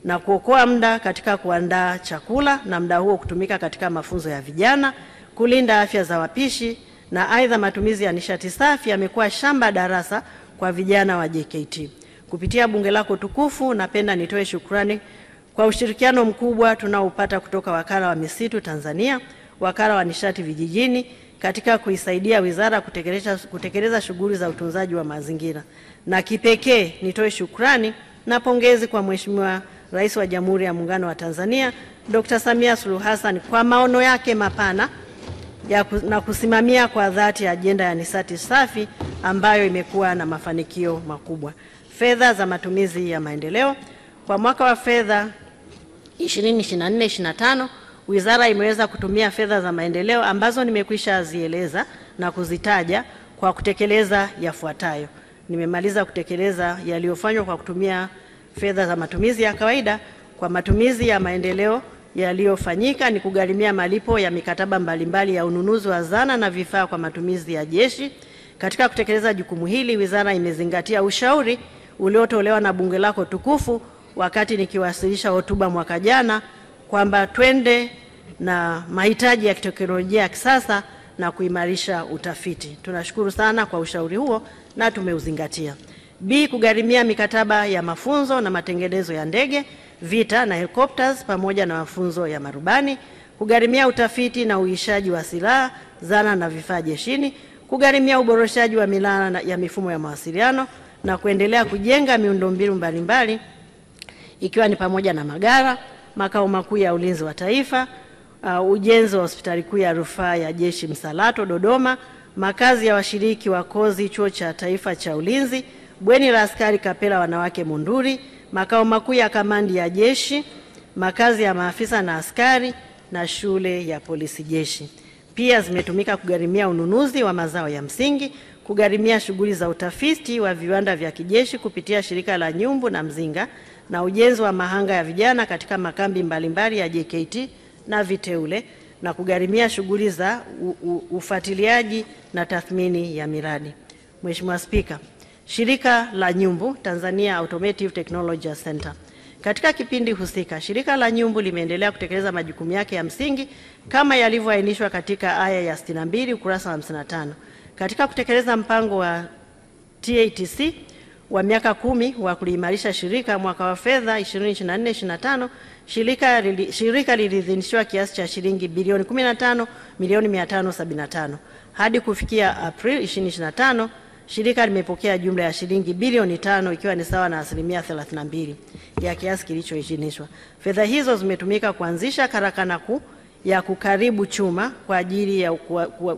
na kuokoa muda katika kuandaa chakula, na muda huo kutumika katika mafunzo ya vijana, kulinda afya za wapishi. Na aidha, matumizi ya nishati safi yamekuwa shamba darasa kwa vijana wa JKT. Kupitia bunge lako tukufu, napenda nitoe shukrani kwa ushirikiano mkubwa tunaoupata kutoka Wakala wa Misitu Tanzania, Wakala wa Nishati Vijijini katika kuisaidia wizara kutekeleza shughuli za utunzaji wa mazingira. Na kipekee nitoe shukrani na pongezi kwa Mheshimiwa Rais wa Jamhuri ya Muungano wa Tanzania Dr. Samia Suluhu Hassan kwa maono yake mapana na kusimamia kwa dhati ajenda ya nishati safi ambayo imekuwa na mafanikio makubwa. Fedha za matumizi ya maendeleo kwa mwaka wa fedha 2024/25 wizara imeweza kutumia fedha za maendeleo ambazo nimekwisha zieleza na kuzitaja kwa kutekeleza yafuatayo. Nimemaliza kutekeleza yaliyofanywa kwa kutumia fedha za matumizi ya kawaida. Kwa matumizi ya maendeleo yaliyofanyika ni kugharimia malipo ya mikataba mbalimbali ya ununuzi wa zana na vifaa kwa matumizi ya jeshi. Katika kutekeleza jukumu hili, wizara imezingatia ushauri uliotolewa na bunge lako tukufu wakati nikiwasilisha hotuba mwaka jana kwamba twende na mahitaji ya teknolojia ya kisasa na kuimarisha utafiti. Tunashukuru sana kwa ushauri huo na tumeuzingatia. B, kugharimia mikataba ya mafunzo na matengenezo ya ndege, vita na helicopters pamoja na mafunzo ya marubani, kugharimia utafiti na uishaji wa silaha, zana na vifaa jeshini, kugharimia uboreshaji wa minara ya mifumo ya mawasiliano na kuendelea kujenga miundombinu mbalimbali ikiwa ni pamoja na magara, makao makuu ya ulinzi wa taifa, ujenzi wa hospitali kuu ya rufaa ya jeshi Msalato Dodoma, makazi ya washiriki wa kozi chuo cha taifa cha ulinzi, bweni la askari Kapela wanawake Monduli, makao makuu ya kamandi ya jeshi, makazi ya maafisa na askari na shule ya polisi jeshi. Pia zimetumika kugharimia ununuzi wa mazao ya msingi, kugharimia shughuli za utafiti wa viwanda vya kijeshi kupitia Shirika la Nyumbu na Mzinga, na ujenzi wa mahanga ya vijana katika makambi mbalimbali ya JKT na viteule, na kugharimia shughuli za ufuatiliaji na tathmini ya miradi. Mheshimiwa Spika, Shirika la Nyumbu Tanzania Automotive Technology Center. Katika kipindi husika, Shirika la Nyumbu limeendelea kutekeleza majukumu yake ya msingi kama yalivyoainishwa katika aya ya 62 ukurasa wa 55. Katika kutekeleza mpango wa TATC wa miaka 10 wa kuliimarisha shirika, mwaka wa fedha 2024/25 shirika liliidhinishwa kiasi cha shilingi bilioni 15,575,000. Hadi kufikia Aprili 2025, shirika limepokea jumla ya shilingi bilioni 5 ikiwa ni sawa na 32% ya kiasi kilichoidhinishwa. Fedha hizo zimetumika kuanzisha karakana kuu ya kukaribu chuma kwa ajili ya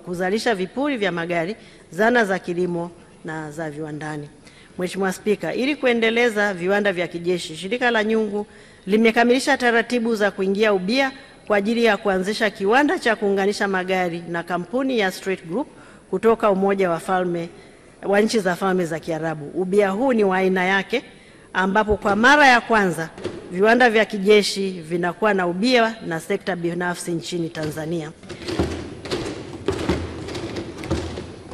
kuzalisha vipuri vya magari, zana za kilimo na za viwandani. Mheshimiwa Spika, ili kuendeleza viwanda vya kijeshi, Shirika la Nyumbu limekamilisha taratibu za kuingia ubia kwa ajili ya kuanzisha kiwanda cha kuunganisha magari na kampuni ya Straight Group kutoka Umoja wa Nchi za Falme za Kiarabu. Ubia huu ni wa aina yake, ambapo kwa mara ya kwanza viwanda vya kijeshi vinakuwa na ubia na sekta binafsi nchini Tanzania.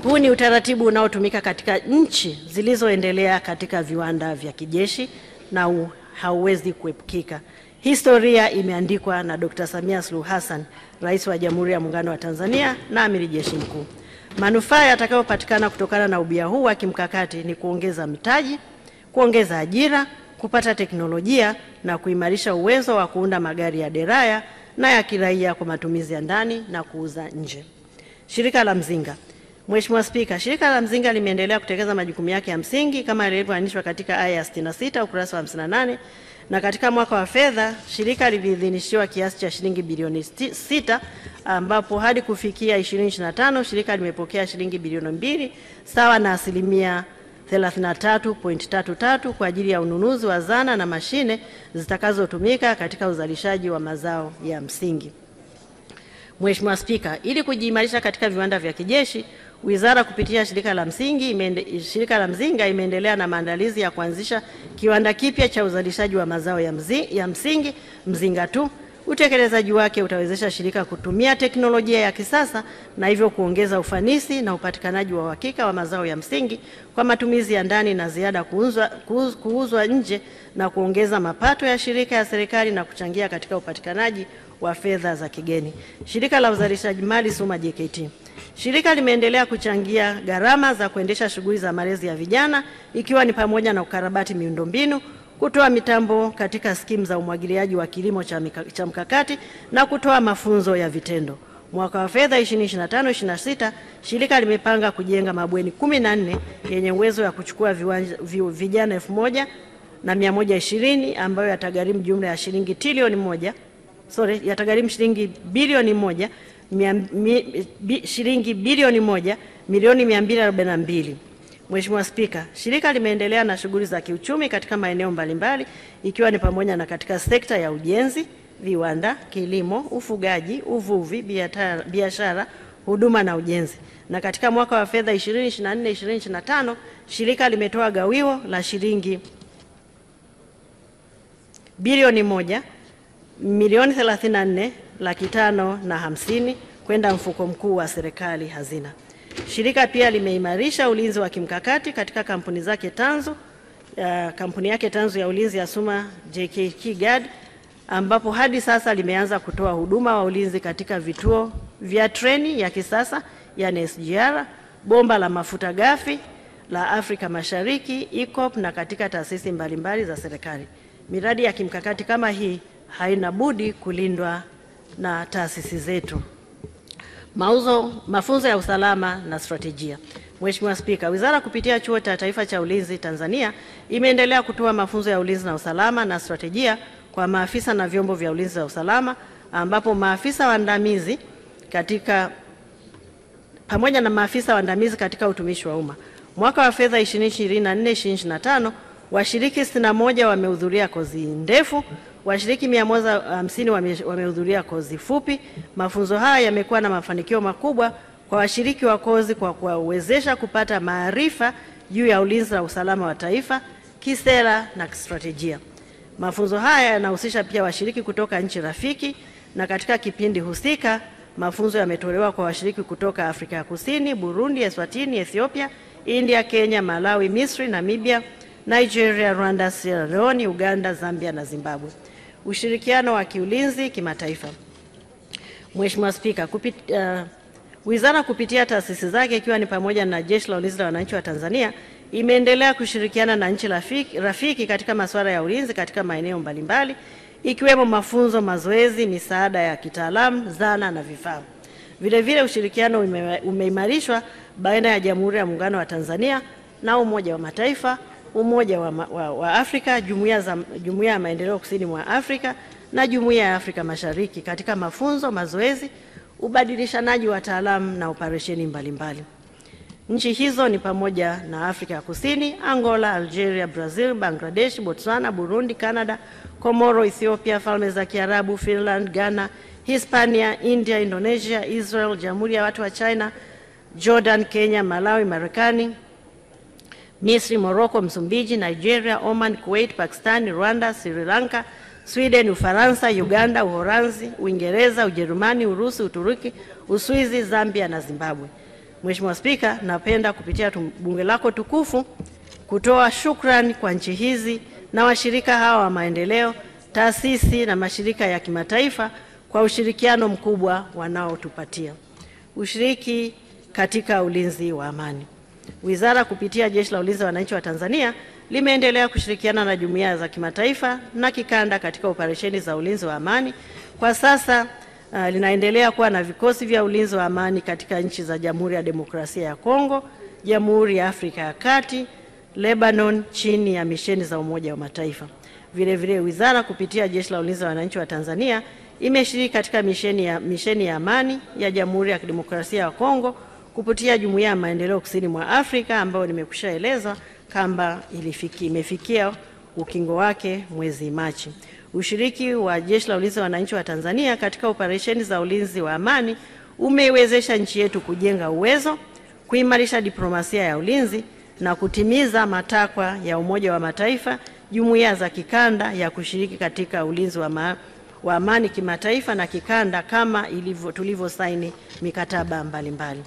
Huu ni utaratibu unaotumika katika nchi zilizoendelea katika viwanda vya kijeshi na hauwezi kuepukika. Historia imeandikwa na Dr. Samia Suluhu Hassan, Rais wa Jamhuri ya Muungano wa Tanzania na Amiri Jeshi Mkuu. Manufaa yatakayopatikana kutokana na ubia huu wa kimkakati ni kuongeza mitaji, kuongeza ajira, kupata teknolojia na kuimarisha uwezo wa kuunda magari ya deraya na ya kiraia kwa matumizi ya ndani na kuuza nje. Shirika la Mzinga. Mheshimiwa Spika, Shirika la Mzinga limeendelea kutekeleza majukumu yake ya msingi kama yalivyoainishwa katika aya ya 66 ukurasa wa 58 Na katika mwaka wa fedha shirika liliidhinishiwa kiasi cha shilingi bilioni 6, ambapo hadi kufikia 2025 shirika limepokea shilingi bilioni 2 sawa na asilimia 33.33 kwa ajili ya ununuzi wa zana na mashine zitakazotumika katika uzalishaji wa mazao ya msingi. Mheshimiwa Spika, ili kujiimarisha katika viwanda vya kijeshi, Wizara kupitia shirika la Mzinga imeendelea na maandalizi ya kuanzisha kiwanda kipya cha uzalishaji wa mazao ya msingi Mzinga 2. Utekelezaji wake utawezesha shirika kutumia teknolojia ya kisasa na hivyo kuongeza ufanisi na upatikanaji wa uhakika wa mazao ya msingi kwa matumizi ya ndani na ziada kuuzwa nje na kuongeza mapato ya shirika ya serikali na kuchangia katika upatikanaji wa fedha za kigeni. Shirika la uzalishaji mali SUMA JKT. Shirika limeendelea kuchangia gharama za kuendesha shughuli za malezi ya vijana ikiwa ni pamoja na ukarabati miundombinu, kutoa mitambo katika skimu za umwagiliaji wa kilimo cha mkakati na kutoa mafunzo ya vitendo. Mwaka wa fedha 2025/26 shirika limepanga kujenga mabweni 14 yenye uwezo wa kuchukua vijana 1120 ambayo yatagharimu jumla ya shilingi bilioni 1 shilingi bilioni 1 milioni 242. Mheshimiwa Spika, shirika limeendelea na shughuli za kiuchumi katika maeneo mbalimbali ikiwa ni pamoja na katika sekta ya ujenzi, viwanda, kilimo, ufugaji, uvuvi, biashara, huduma na ujenzi. Na katika mwaka wa fedha 2024/2025 shirika limetoa gawio la shilingi bilioni 1 milioni 34,550,000 kwenda mfuko mkuu wa serikali hazina. Shirika pia limeimarisha ulinzi wa kimkakati katika kampuni zake tanzu, kampuni yake tanzu ya ulinzi ya SUMA JKT Guard, ambapo hadi sasa limeanza kutoa huduma wa ulinzi katika vituo vya treni ya kisasa yani SGR, bomba la mafuta ghafi la Afrika Mashariki EACOP na katika taasisi mbalimbali za serikali. Miradi ya kimkakati kama hii haina budi kulindwa na taasisi zetu. Mafunzo ya usalama na strategia. Mheshimiwa Spika, Wizara kupitia Chuo cha Taifa cha Ulinzi Tanzania imeendelea kutoa mafunzo ya ulinzi na usalama na strategia kwa maafisa na vyombo vya ulinzi na usalama, ambapo maafisa waandamizi pamoja na maafisa waandamizi katika utumishi wa umma. Mwaka wa fedha 2024/2025 washiriki 61 wamehudhuria kozi ndefu, washiriki 150 wamehudhuria kozi fupi. Mafunzo haya yamekuwa na mafanikio makubwa kwa washiriki wa kozi kwa kuwawezesha kupata maarifa juu ya ulinzi na usalama wa taifa, kisera na kistrategia. Mafunzo haya yanahusisha pia washiriki kutoka nchi rafiki, na katika kipindi husika mafunzo yametolewa kwa washiriki kutoka Afrika ya Kusini, Burundi, Eswatini, Ethiopia, India, Kenya, Malawi, Misri, Namibia, Nigeria, Rwanda, Sierra Leone, Uganda, Zambia na Zimbabwe. Ushirikiano wa kiulinzi kimataifa. Mheshimiwa Spika, Wizara kupitia taasisi zake ikiwa ni pamoja na Jeshi la Ulinzi la Wananchi wa Tanzania imeendelea kushirikiana na nchi rafiki katika masuala ya ulinzi katika maeneo mbalimbali ikiwemo mafunzo, mazoezi, misaada ya kitaalamu, zana na vifaa. Vile ushirikiano umeimarishwa baina ya Jamhuri ya Muungano wa Tanzania na Umoja wa Mataifa, Umoja wa Afrika, Jumuiya ya Maendeleo Kusini mwa Afrika na Jumuiya ya Afrika Mashariki katika mafunzo, mazoezi, ubadilishanaji wa wataalamu na operesheni mbalimbali. Nchi hizo ni pamoja na Afrika ya Kusini, Angola, Algeria, Brazil, Bangladesh, Botswana, Burundi, Canada, Komoro, Ethiopia, Falme za Kiarabu, Finland, Ghana, Hispania, India, Indonesia, Israel, Jamhuri ya Watu wa China, Jordan, Kenya, Malawi, Marekani, Misri, Morocco, Msumbiji, Nigeria, Oman, Kuwait, Pakistan, Rwanda, Sri Lanka, Sweden, Ufaransa, Uganda, Uholanzi, Uingereza, Ujerumani, Urusi, Uturuki, Uswizi, Zambia na Zimbabwe. Mheshimiwa Spika, napenda kupitia bunge lako tukufu kutoa shukrani kwa nchi hizi na washirika hawa wa maendeleo, taasisi na mashirika ya kimataifa kwa ushirikiano mkubwa wanaotupatia. Ushiriki katika ulinzi wa amani. Wizara kupitia Jeshi la Ulinzi wa Wananchi wa Tanzania limeendelea kushirikiana na jumuiya za kimataifa na kikanda katika operesheni za ulinzi wa amani. Kwa sasa linaendelea kuwa na vikosi vya ulinzi wa amani katika nchi za Jamhuri ya Demokrasia ya Kongo, Jamhuri ya Afrika ya Kati, Lebanon chini ya misheni za Umoja wa Mataifa. Vile vile wizara kupitia Jeshi la Ulinzi la Wananchi wa Tanzania imeshiriki katika misheni ya amani ya Jamhuri ya Kidemokrasia ya Kongo kupitia Jumuiya ya Maendeleo Kusini mwa Afrika ambayo nimekushaeleza kamba imefikia ukingo wake mwezi Machi. Ushiriki wa Jeshi la Ulinzi la Wananchi wa Tanzania katika operesheni za ulinzi wa amani umeiwezesha nchi yetu kujenga uwezo, kuimarisha diplomasia ya ulinzi na kutimiza matakwa ya Umoja wa Mataifa, jumuiya za kikanda ya kushiriki katika ulinzi wa amani kimataifa na kikanda kama tulivyosaini mikataba mbalimbali.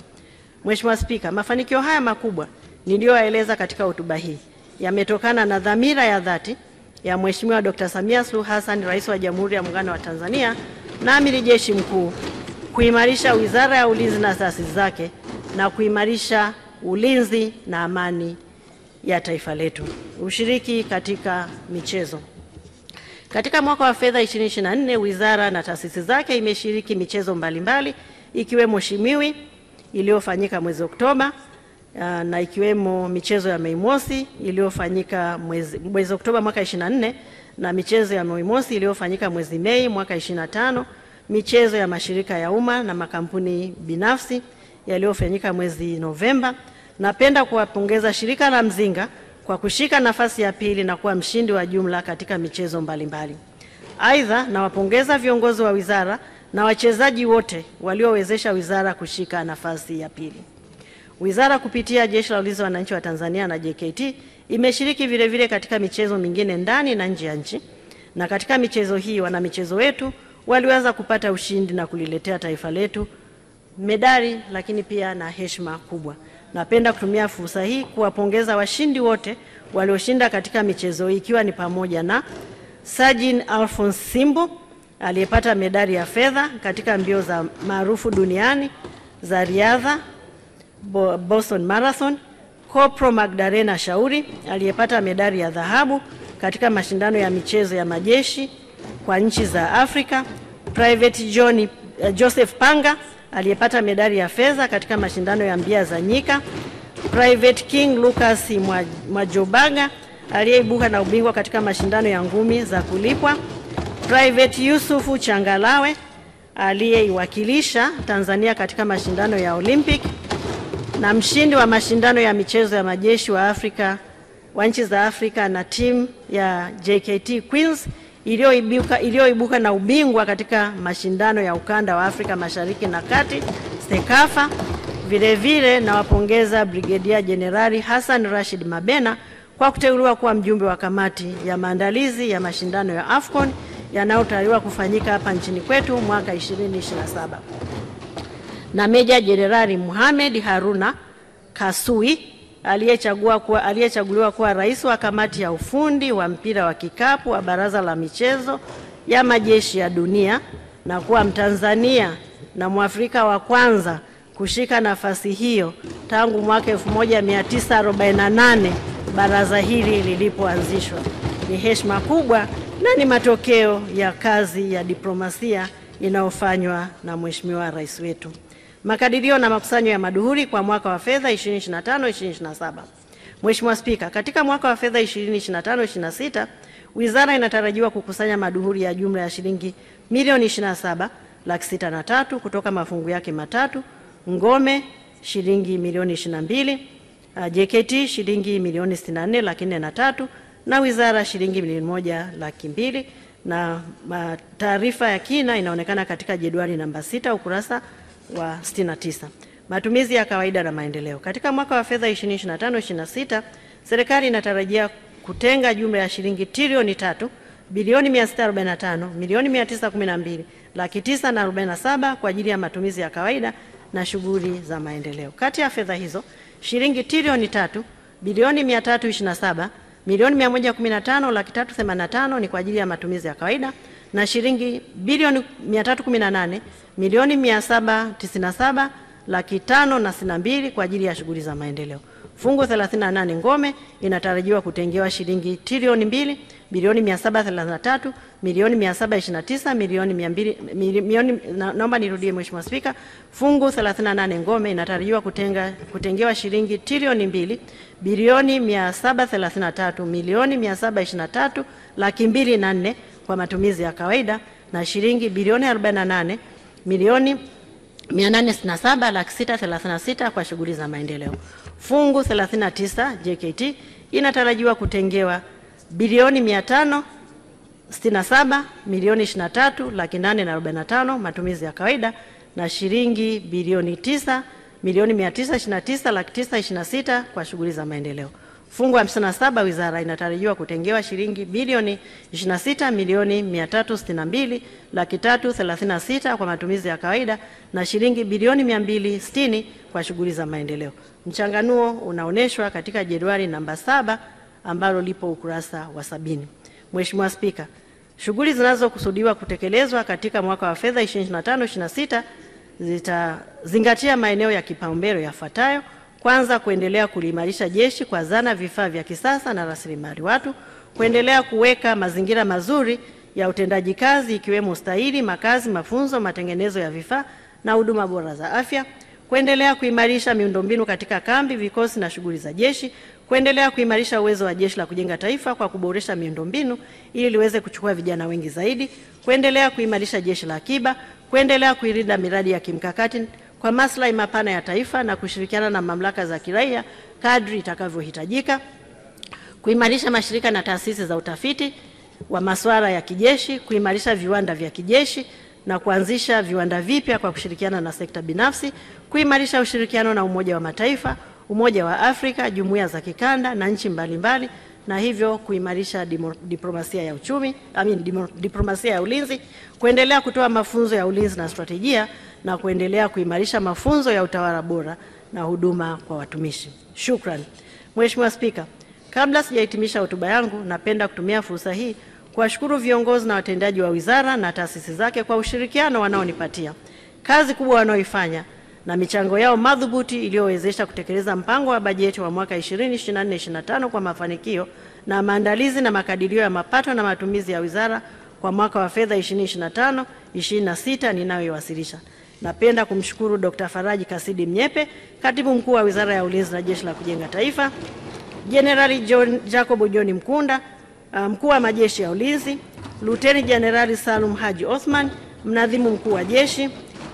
Mheshimiwa Spika, mafanikio haya makubwa niliyoeleza katika hotuba hii yametokana na dhamira ya dhati ya Mheshimiwa Dr. Samia Suluhu Hassan, Rais wa Jamhuri ya Muungano wa Tanzania na Amiri Jeshi Mkuu, kuimarisha Wizara ya Ulinzi na taasisi zake na kuimarisha ulinzi na amani ya taifa letu. Ushiriki katika michezo. Katika mwaka wa fedha 2024, wizara na taasisi zake imeshiriki michezo mbalimbali ikiwemo Shimiwi iliyofanyika mwezi Oktoba na ikiwemo michezo ya Mei Mosi iliyofanyika mwezi Oktoba mwaka 24 na michezo ya Mei Mosi iliyofanyika mwezi Mei mwaka 25, michezo ya mashirika ya umma na makampuni binafsi yaliyofanyika mwezi Novemba. Napenda kuwapongeza shirika la Mzinga kwa kushika nafasi ya pili na kuwa mshindi wa jumla katika michezo mbalimbali. Aidha, nawapongeza viongozi wa wizara na wachezaji wote waliowezesha wizara kushika nafasi ya pili. Wizara kupitia Jeshi la Ulinzi la Wananchi wa Tanzania na JKT imeshiriki vile vile katika michezo mingine ndani na nje ya nchi, na katika michezo hii wanamichezo wetu waliweza kupata ushindi na kuliletea taifa letu medali lakini pia na heshima kubwa. Napenda kutumia fursa hii kuwapongeza washindi wote walioshinda katika michezo hii, ikiwa ni pamoja na Sajin Alphonse Simbo aliyepata medali ya fedha katika mbio za maarufu duniani za riadha Boston Marathon, Kopro Magdalena Shauri aliyepata medali ya dhahabu katika mashindano ya michezo ya majeshi kwa nchi za Afrika, Private Joseph Panga aliyepata medali ya fedha katika mashindano ya mbio za nyika, Private King Lucas Mwajobaga aliyeibuka na ubingwa katika mashindano ya ngumi za kulipwa, Private Yusufu Changalawe aliyeiwakilisha Tanzania katika mashindano ya Olympic, na mshindi wa mashindano ya michezo ya majeshi wa nchi za Afrika na timu ya JKT Queens iliyoibuka na ubingwa katika mashindano ya ukanda wa Afrika Mashariki na Kati SEKAFA. Vile vile nawapongeza Brigedia Jenerali Hassan Rashid Mabena kwa kuteuliwa kuwa mjumbe wa kamati ya maandalizi ya mashindano ya AFCON yanayotarajiwa kufanyika hapa nchini kwetu mwaka 2027. Na Meja Jenerali Mohamed Haruna Kasui aliyechaguliwa kuwa rais wa kamati ya ufundi wa mpira wa kikapu wa Baraza la Michezo ya Majeshi ya Dunia na kuwa Mtanzania na Mwafrika wa kwanza kushika nafasi hiyo tangu mwaka 1948 baraza hili lilipoanzishwa. Ni heshima kubwa na ni matokeo ya kazi ya diplomasia inayofanywa na Mheshimiwa Rais wetu. Makadirio na makusanyo ya maduhuri kwa mwaka wa fedha 2025-2027. Mheshimiwa Spika, katika mwaka wa fedha 2025-2026 wizara inatarajiwa kukusanya maduhuri ya jumla ya shilingi milioni 27,603,000 kutoka mafungu yake matatu: ngome shilingi milioni 22, JKT shilingi milioni 64,403,000 na wizara shilingi milioni 1,200,000. Na taarifa ya kina inaonekana katika jedwali namba 6 ukurasa wa 69. Matumizi ya kawaida na maendeleo. Katika mwaka wa fedha 2025-2026 serikali inatarajia kutenga jumla ya shilingi trilioni 3,645,912,947 kwa ajili ya matumizi ya kawaida na shughuli za maendeleo. Kati ya fedha hizo, shilingi trilioni 3,327,115,385 ni kwa ajili ya matumizi ya kawaida na shilingi bilioni 318,797,562 kwa ajili ya shughuli za maendeleo. Fungu 38 ngome inatarajiwa kutengewa shilingi trilioni bilioni 733 milioni 729 milioni 200 naomba nirudie Mheshimiwa Spika. Fungu 38 ngome inatarajiwa kutengewa shilingi trilioni 2 bilioni 733 milioni 723 laki 204 kwa matumizi ya kawaida na shilingi bilioni 48 milioni 867 laki 636 kwa shughuli za maendeleo. Fungu 39 JKT inatarajiwa kutengewa bilioni 567 milioni 23 laki 845 matumizi ya kawaida na shilingi bilioni 9 milioni 929 laki 926 kwa shughuli za maendeleo. Fungu 57 wizara inatarajiwa kutengewa shilingi bilioni 26 milioni 362 laki 336 kwa matumizi ya kawaida na shilingi bilioni 260 kwa shughuli za maendeleo. Mchanganuo unaoneshwa katika jedwali namba 7 ambalo lipo ukurasa wa 70. Mheshimiwa Spika, shughuli zinazokusudiwa kutekelezwa katika mwaka wa fedha 2025/26 zitazingatia maeneo ya kipaumbele yafuatayo. Kwanza, kuendelea kuliimarisha jeshi kwa zana, vifaa vya kisasa na rasilimali watu, kuendelea kuweka mazingira mazuri ya utendaji kazi ikiwemo ustahili, makazi, mafunzo, matengenezo ya vifaa na huduma bora za afya, kuendelea kuimarisha miundombinu katika kambi, vikosi na shughuli za jeshi, kuendelea kuimarisha uwezo wa Jeshi la Kujenga Taifa kwa kuboresha miundombinu ili liweze kuchukua vijana wengi zaidi, kuendelea kuimarisha Jeshi la Akiba, kuendelea kuilinda miradi ya kimkakati kwa maslahi mapana ya taifa na kushirikiana na mamlaka za kiraia kadri itakavyohitajika, kuimarisha mashirika na taasisi za utafiti wa masuala ya kijeshi, kuimarisha viwanda vya kijeshi na kuanzisha viwanda vipya kwa kushirikiana na sekta binafsi, kuimarisha ushirikiano na Umoja wa Mataifa, Umoja wa Afrika, jumuiya za kikanda na nchi mbalimbali, na hivyo kuimarisha diplomasia ya uchumi, diplomasia ya ulinzi, kuendelea kutoa mafunzo ya ulinzi na strategia na kuendelea kuimarisha mafunzo ya utawala bora na huduma kwa watumishi. Shukrani. Mheshimiwa Spika, kabla sijahitimisha hotuba yangu, napenda kutumia fursa hii kuwashukuru viongozi na watendaji wa wizara na taasisi zake kwa ushirikiano wanaonipatia, kazi kubwa wanaoifanya na michango yao madhubuti iliyowezesha kutekeleza mpango wa bajeti wa mwaka 2024/25 kwa mafanikio na maandalizi na makadirio ya mapato na matumizi ya wizara kwa mwaka wa fedha 2025/26 ninayoiwasilisha. Napenda kumshukuru Dr. Faraji Kasidi Mnyepe, Katibu Mkuu wa Wizara ya Ulinzi na Jeshi la Kujenga Taifa, Jenerali Jacob John Mkunda, Mkuu wa Majeshi ya Ulinzi, Luteni Jenerali Salum Haji Othman, Mnadhimu Mkuu wa Jeshi,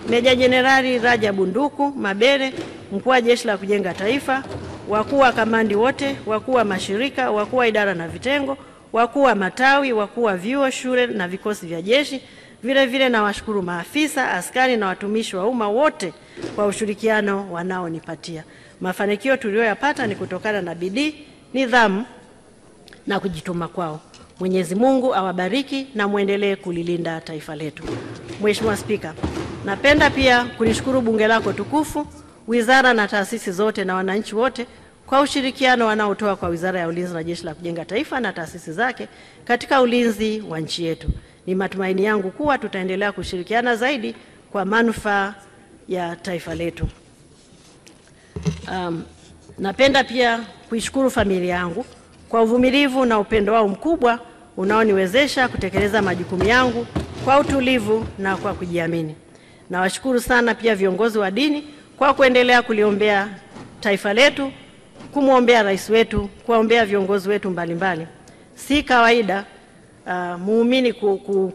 Meja Jenerali Rajabu Nduku Mabere, Mkuu wa Jeshi la Kujenga Taifa, wakuu wa kamandi wote, wakuu wa mashirika, wakuu wa idara na vitengo, wakuu wa matawi, wakuu wa vyuo, shule na vikosi vya jeshi. Vile vile na washukuru maafisa, askari na watumishi wa umma wote kwa ushirikiano wanaonipatia. Mafanikio tuliyoyapata ni kutokana na bidii, nidhamu na kujituma kwao. Mwenyezi Mungu awabariki na muendelee kulilinda taifa letu. Mheshimiwa Spika, napenda pia kulishukuru bunge lako tukufu, wizara na taasisi zote na wananchi wote kwa ushirikiano wanaotoa kwa Wizara ya Ulinzi na Jeshi la Kujenga Taifa na taasisi zake katika ulinzi wa nchi yetu. Ni matumaini yangu kuwa tutaendelea kushirikiana zaidi kwa manufaa ya taifa letu. Napenda pia kuishukuru familia yangu kwa uvumilivu na upendo wao mkubwa unaoniwezesha kutekeleza majukumu yangu kwa utulivu na kwa kujiamini. Nawashukuru sana pia viongozi wa dini kwa kuendelea kuliombea taifa letu, kumwombea rais wetu, kuwaombea viongozi wetu mbalimbali. Si kawaida muumini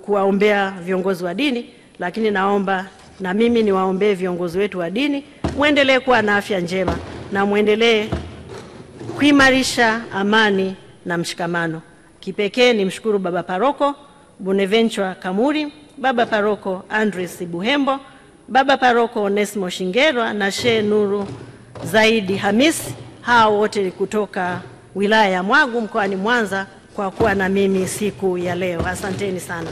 kuwaombea viongozi wa dini, lakini naomba na mimi niwaombee viongozi wetu wa dini, muendelee kuwa na afya njema na muendelee kuimarisha amani na mshikamano. Kipekee nimshukuru Baba Paroko Bonaventure Kamuri, Baba Paroko Andres Buhembo, Baba Paroko Onesmo Shingerwa na Sheikh Nuru Zaidi Hamis, hao wote kutoka wilaya ya Mwagu mkoani Mwanza kwa kuwa na mimi siku ya leo. Asanteni sana.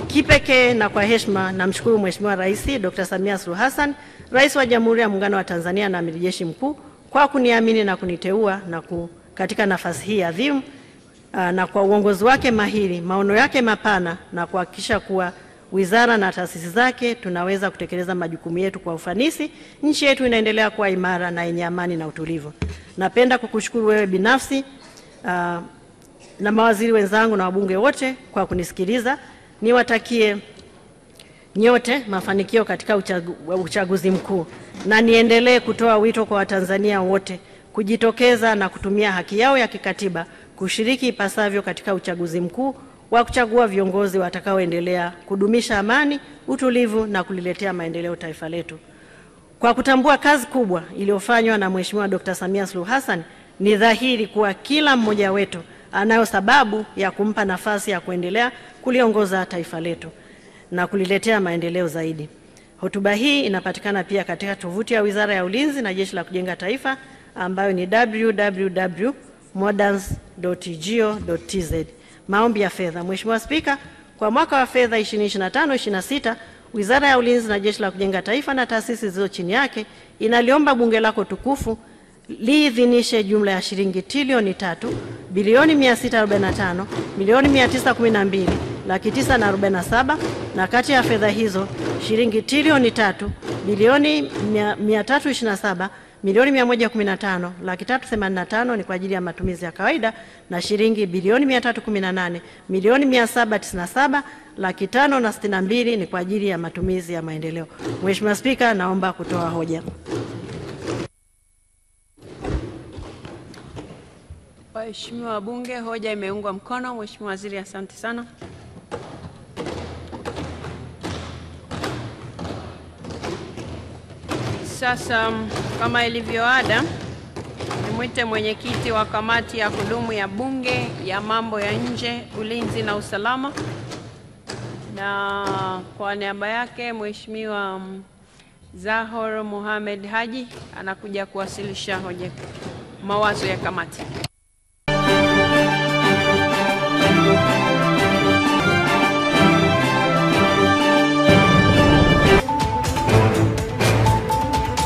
Kipekee na kwa heshima namshukuru Mheshimiwa Rais Dr. Samia Suluhu Hassan, Rais wa Jamhuri ya Muungano wa Tanzania na Amiri Jeshi Mkuu, kwa kuniamini na kuniteua katika nafasi hii adhimu, na kwa uongozi wake mahiri, maono yake mapana, na kuhakikisha kuwa wizara na taasisi zake tunaweza kutekeleza majukumu yetu kwa ufanisi. Nchi yetu inaendelea kuwa imara na yenye amani na utulivu. Napenda kukushukuru wewe binafsi na mawaziri wenzangu na wabunge wote kwa kunisikiliza. Niwatakie nyote mafanikio katika uchaguzi mkuu, na niendelee kutoa wito kwa Watanzania wote kujitokeza na kutumia haki yao ya kikatiba kushiriki ipasavyo katika uchaguzi mkuu wa kuchagua viongozi watakaoendelea kudumisha amani, utulivu na kuliletea maendeleo taifa letu. Kwa kutambua kazi kubwa iliyofanywa na Mheshimiwa Dr. Samia Suluhu Hassan, ni dhahiri kuwa kila mmoja wetu anayo sababu ya kumpa nafasi ya kuendelea kuliongoza taifa letu na kuliletea maendeleo zaidi. Hotuba hii inapatikana pia katika tovuti ya Wizara ya Ulinzi na Jeshi la Kujenga Taifa ambayo ni www.moderns.go.tz. Maombi ya fedha. Mheshimiwa Spika, kwa mwaka wa fedha 2025/26 Wizara ya Ulinzi na Jeshi la Kujenga Taifa na taasisi zilizo chini yake inaliomba bunge lako tukufu liidhinishe jumla ya shilingi trilioni 3,645,912,947 na kati ya fedha hizo shilingi trilioni 3,327,115,385 ni kwa ajili ya matumizi ya kawaida na shilingi bilioni 318,797,562 ni kwa ajili ya matumizi ya maendeleo. Mheshimiwa Spika, naomba kutoa hoja. Waheshimiwa wabunge, hoja imeungwa mkono. Mheshimiwa Waziri, asante sana. Sasa kama ilivyo ada, nimwite mwenyekiti wa kamati ya kudumu ya Bunge ya mambo ya nje, ulinzi na usalama, na kwa niaba yake Mheshimiwa Zahor Mohamed Haji anakuja kuwasilisha hoja mawazo ya kamati.